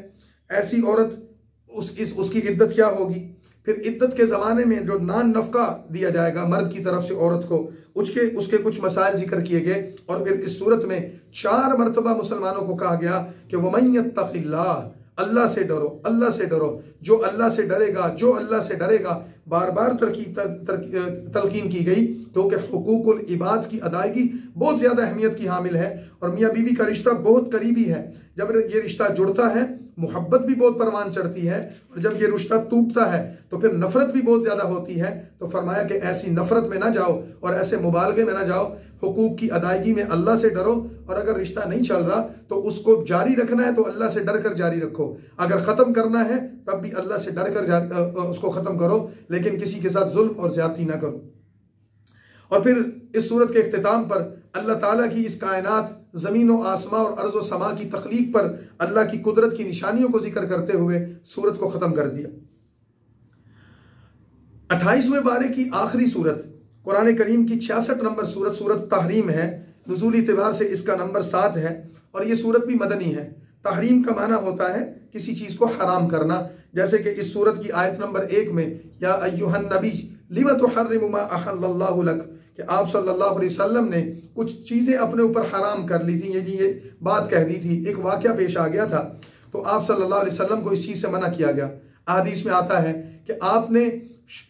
ऐसी औरत उसकी इद्दत क्या होगी। फिर इद्दत के ज़माने में जो नान नफ़का दिया जाएगा मर्द की तरफ से औरत को, उसके कुछ मसाइल जिक्र किए गए। और फिर इस सूरत में 4 मरतबा मुसलमानों को कहा गया कि वमन यत्तक़िल्लाह, अल्लाह से डरो, अल्लाह से डरो। जो अल्लाह से डरेगा, जो अल्लाह से डरेगा, बार बार तलकीन की गई, क्योंकि हुकूकुल इबाद की अदायगी बहुत ज़्यादा अहमियत की हामिल है और मियाँ बीवी का रिश्ता बहुत करीबी है। जब ये रिश्ता जुड़ता है, मोहब्बत भी बहुत परवान चढ़ती है, और जब ये रिश्ता टूटता है तो फिर नफ़रत भी बहुत ज़्यादा होती है। तो फरमाया कि ऐसी नफ़रत में ना जाओ और ऐसे मुबालगे में ना जाओ। हुकूक की अदायगी में अल्लाह से डरो, और अगर रिश्ता नहीं चल रहा तो उसको जारी रखना है तो अल्लाह से डर कर जारी रखो, अगर ख़त्म करना है तब भी अल्लाह से डर कर उसको ख़त्म करो, लेकिन किसी के साथ जुल्म और ज़्यादती ना करो। और फिर इस सूरत के इख्तिताम पर अल्लाह ताला की इस कायनात ज़मीन व आसमां और अर्ज़ व समा की तख्लीक पर अल्लाह की कुदरत की निशानियों को जिक्र करते हुए सूरत को ख़त्म कर दिया। 28वें बारे की आखिरी सूरत कुरान करीम की 66 नंबर सूरत, सूरत तहरीम है। नुज़ूल एतबार से इसका नंबर 7 है और ये सूरत भी मदनी है। तहरीम का माना होता है किसी चीज़ को हराम करना, जैसे कि इस सूरत की आयत नंबर 1 में या अय्युहन नबी लिमा तुहर्रिमु मा अहल्लल्लाहु लक, कि आप सल्लल्लाहु अलैहि वसल्लम ने कुछ चीज़ें अपने ऊपर हराम कर ली थी, ये बात कह दी थी, एक वाक़या पेश आ गया था तो आप सल्लल्लाहु अलैहि वसल्लम को इस चीज़ से मना किया गया। हदीस में आता है कि आपने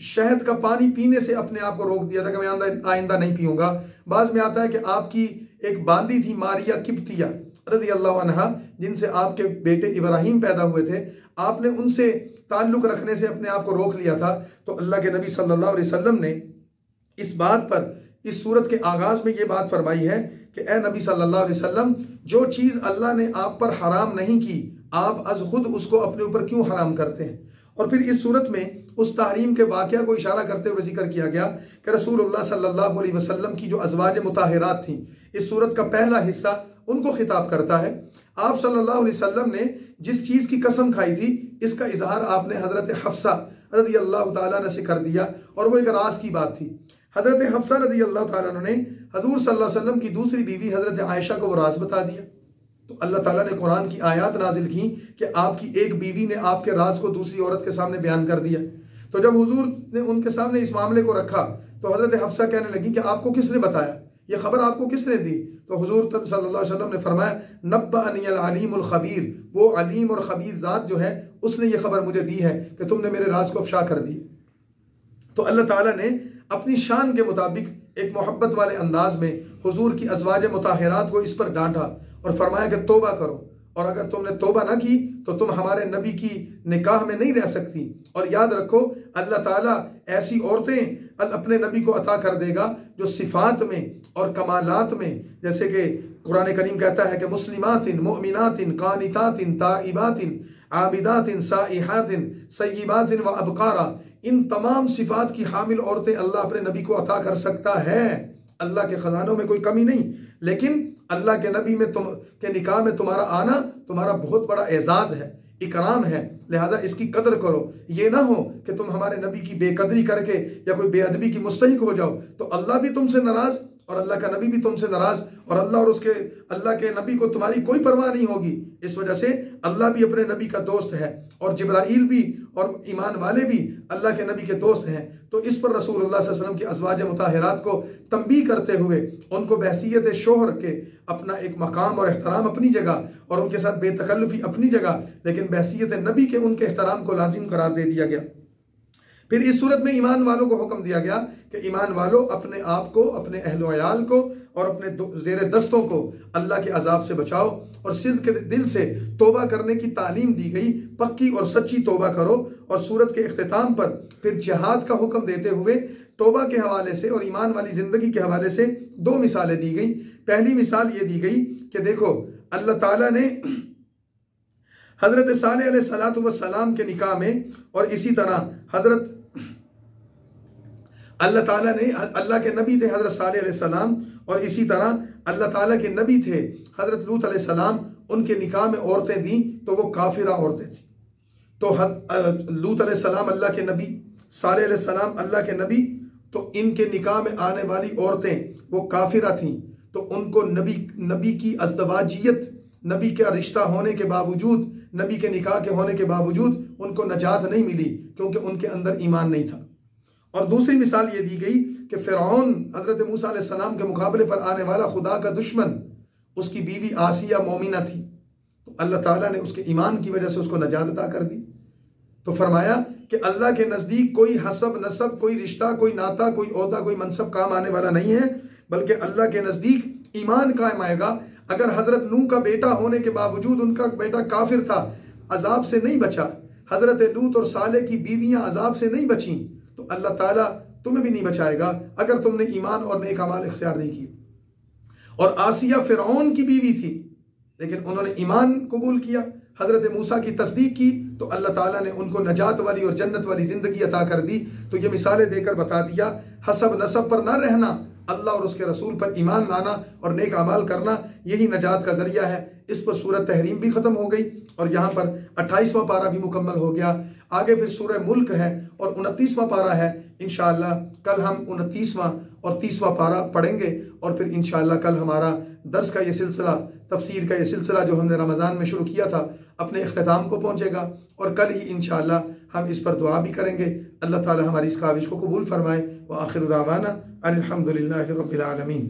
शहद का पानी पीने से अपने आप को रोक दिया था कि मैं आइंदा नहीं पीऊंगा। बाद में आता है कि आपकी एक बांदी थी मारिया किब्तिया रज़ी अल्लाह अन्हा, जिनसे आपके बेटे इब्राहिम पैदा हुए थे, आपने उनसे ताल्लुक़ रखने से अपने आप को रोक लिया था। तो अल्लाह के नबी सल्लल्लाहु अलैहि वसल्लम ने इस बात पर इस सूरत के आगाज़ में ये बात फरमाई है कि ए नबी सल्लल्लाहु अलैहि वसल्लम, जो चीज़ अल्लाह ने आप पर हराम नहीं की आप अज खुद उसको अपने ऊपर क्यों हराम करते हैं। और फिर इस सूरत में उस तहरीम के वाक़या को इशारा करते हुए जिक्र किया गया कि रसूलुल्लाह सल्लल्लाहु अलैहि वसल्लम की जो अज़वाज मुताहिरात थी, इस सूरत का पहला हिस्सा उनको खिताब करता है। आप सल्लल्लाहु अलैहि वसल्लम ने जिस चीज़ की कसम खाई थी इसका इजहार आपने हज़रत हफ्सा रज़ी अल्लाह तआला अन्हा से कर दिया, और वो एक राज की बात थी। हज़रत हफ्सा रज़ी अल्लाह तआला अन्हा ने हज़ूर सल्लल्लाहु अलैहि वसल्लम की दूसरी बीवी हज़रत आयशा को वो राज बता दिया। तो अल्लाह ताला ने कुरान की आयत नाजिल की कि आपकी एक बीवी ने आपके राज को दूसरी औरत के सामने बयान कर दिया। तो जब हुजूर ने उनके सामने इस मामले को रखा तो हज़रत हफ्सा कहने लगी कि आपको किसने बताया, ये खबर आपको किसने दी। तो हुजूर सल्लल्लाहु अलैहि वसल्लम ने फरमाया नब्बअनिल अलीमुल खबीर, वो अलीम और खबीर ज़ात जो है उसने ये खबर मुझे दी है कि तुमने मेरे राज को अफशा कर दी। तो अल्लाह ताला ने अपनी शान के मुताबिक एक मोहब्बत वाले अंदाज में हुजूर की अज़वाज मुताहिरात को इस पर डांटा और फरमाया कि तौबा करो, और अगर तुमने तौबा ना की तो तुम हमारे नबी की निकाह में नहीं रह सकती। और याद रखो अल्लाह ताला ऐसी औरतें अपने नबी को अता कर देगा जो सिफात में और कमालात में, जैसे कि कुरान करीम कहता है कि मुस्लिमातिन मुमिनातिन कानितातिन ताइबातिन आबिदातिन साइहातिन सय्यिबातिन व अबकारा, इन तमाम सिफात की हामिल औरतें अल्लाह अपने नबी को अता कर सकता है। अल्लाह के ख़जानों में कोई कमी नहीं, लेकिन अल्लाह के नबी में तुम के निकाह में तुम्हारा आना तुम्हारा बहुत बड़ा एजाज़ है, इकराम है, लिहाजा इसकी कदर करो। ये ना हो कि तुम हमारे नबी की बेकदरी करके या कोई बेअदबी की मुस्तहिक हो जाओ तो अल्लाह भी तुमसे नाराज़ और अल्लाह का नबी भी तुमसे नाराज़, और अल्लाह के नबी को तुम्हारी कोई परवाह नहीं होगी। इस वजह से अल्लाह भी अपने नबी का दोस्त है और जिब्राईल भी और ईमान वाले भी अल्लाह के नबी के दोस्त हैं। तो इस पर रसूलुल्लाह सल्लल्लाहु अलैहि वसल्लम की अज़वाज मुताहिरात को तंबीह करते हुए उनको बहसीयत शोहर के अपना एक मकाम और एहतराम अपनी जगह और उनके साथ बेतकल्लुफ़ी अपनी जगह, लेकिन बहसीयत नबी के उनके एहतराम को लाजिम करार दे दिया गया। फिर इस सूरत में ईमान वालों को हुक्म दिया गया कि ईमान वालों अपने आप को, अपने अहलो अयाल को और अपने ज़ेर दस्तों को अल्लाह के अजाब से बचाओ और सिद्क़ के दिल से तौबा करने की तालीम दी गई। पक्की और सच्ची तौबा करो। और सूरत के इख्तिताम पर फिर जिहाद का हुक्म देते हुए तौबा के हवाले से और ईमान वाली ज़िंदगी के हवाले से दो मिसालें दी गई। पहली मिसाल ये दी गई कि देखो अल्लाह ताला ने हज़रत सालेह अलैहिस्सलातु वस्सलाम के निकाह में और इसी तरह हज़रत अल्लाह ताला ने अल्लाह के नबी थे हज़रत सालेह अलैहिस्सलाम, और इसी तरह अल्लाह ताला के नबी थे हज़रत लूत अलैहिस्सलाम, उनके निकाह में औरतें दी तो वो काफिरा औरतें थी। तो लूत अलैहिस्सलाम अल्लाह के नबी, सालेह अलैहिस्सलाम अल्लाह के नबी, तो इनके निकाह में आने वाली औरतें वो काफिरा थीं। तो उनको नबी की अज़दवाजियत, नबी का रिश्ता होने के बावजूद, नबी के निकाह के होने के बावजूद उनको नजात नहीं मिली क्योंकि उनके अंदर ईमान नहीं था। और दूसरी मिसाल ये दी गई कि फ़िरऔन हज़रत मूसा अलैहिस्सलाम के मुकाबले पर आने वाला खुदा का दुश्मन, उसकी बीवी आसिया मोमिना थी, तो अल्लाह ताला ने उसके ईमान की वजह से उसको नजात अता कर दी। तो फरमाया कि अल्लाह के नज़दीक कोई हसब नसब, कोई रिश्ता, कोई नाता, कोई ओहदा, कोई मनसब काम आने वाला नहीं है, बल्कि अल्लाह के नज़दीक ईमान कायम आएगा। अगर हज़रत नूह का बेटा होने के बावजूद उनका बेटा काफिर था, अजाब से नहीं बचा, हज़रत लूत और सालेह की बीवियाँ अजाब से नहीं बचीं, तो अल्लाह ताला तुम्हें भी नहीं बचाएगा अगर तुमने ईमान और नेक अमाल इख्तियार नहीं किए। और आसिया फ़िरऔन की बीवी थी, लेकिन उन्होंने ईमान कबूल किया, हज़रत मूसा की तस्दीक की, तो अल्लाह ताला ने उनको नजात वाली और जन्नत वाली ज़िंदगी अता कर दी। तो ये मिसालें देकर बता दिया, हसब नसब पर ना रहना, अल्लाह और उसके रसूल पर ईमान लाना और नेक अमाल करना, यही नजात का ज़रिया है। इस पर सूरत तहरीम भी ख़त्म हो गई और यहाँ पर 28वां पारा भी मुकम्मल हो गया। आगे फिर सूरह मुल्क है और 29वां पारा है। इंशाअल्लाह कल हम 29वां और 30वां पारा पढ़ेंगे और फिर इंशाअल्लाह कल हमारा दर्स का ये सिलसिला, तफसीर का ये सिलसिला जो हमने रमज़ान में शुरू किया था, अपने इख्तिताम को पहुँचेगा और कल ही इंशाअल्लाह हम इस पर दुआ भी करेंगे। अल्लाह ताला हमारी इस काविश को कबूल फरमाए। व आखिर दावाना अनिल हम्दुलिल्लाहि रब्बिल आलमीन।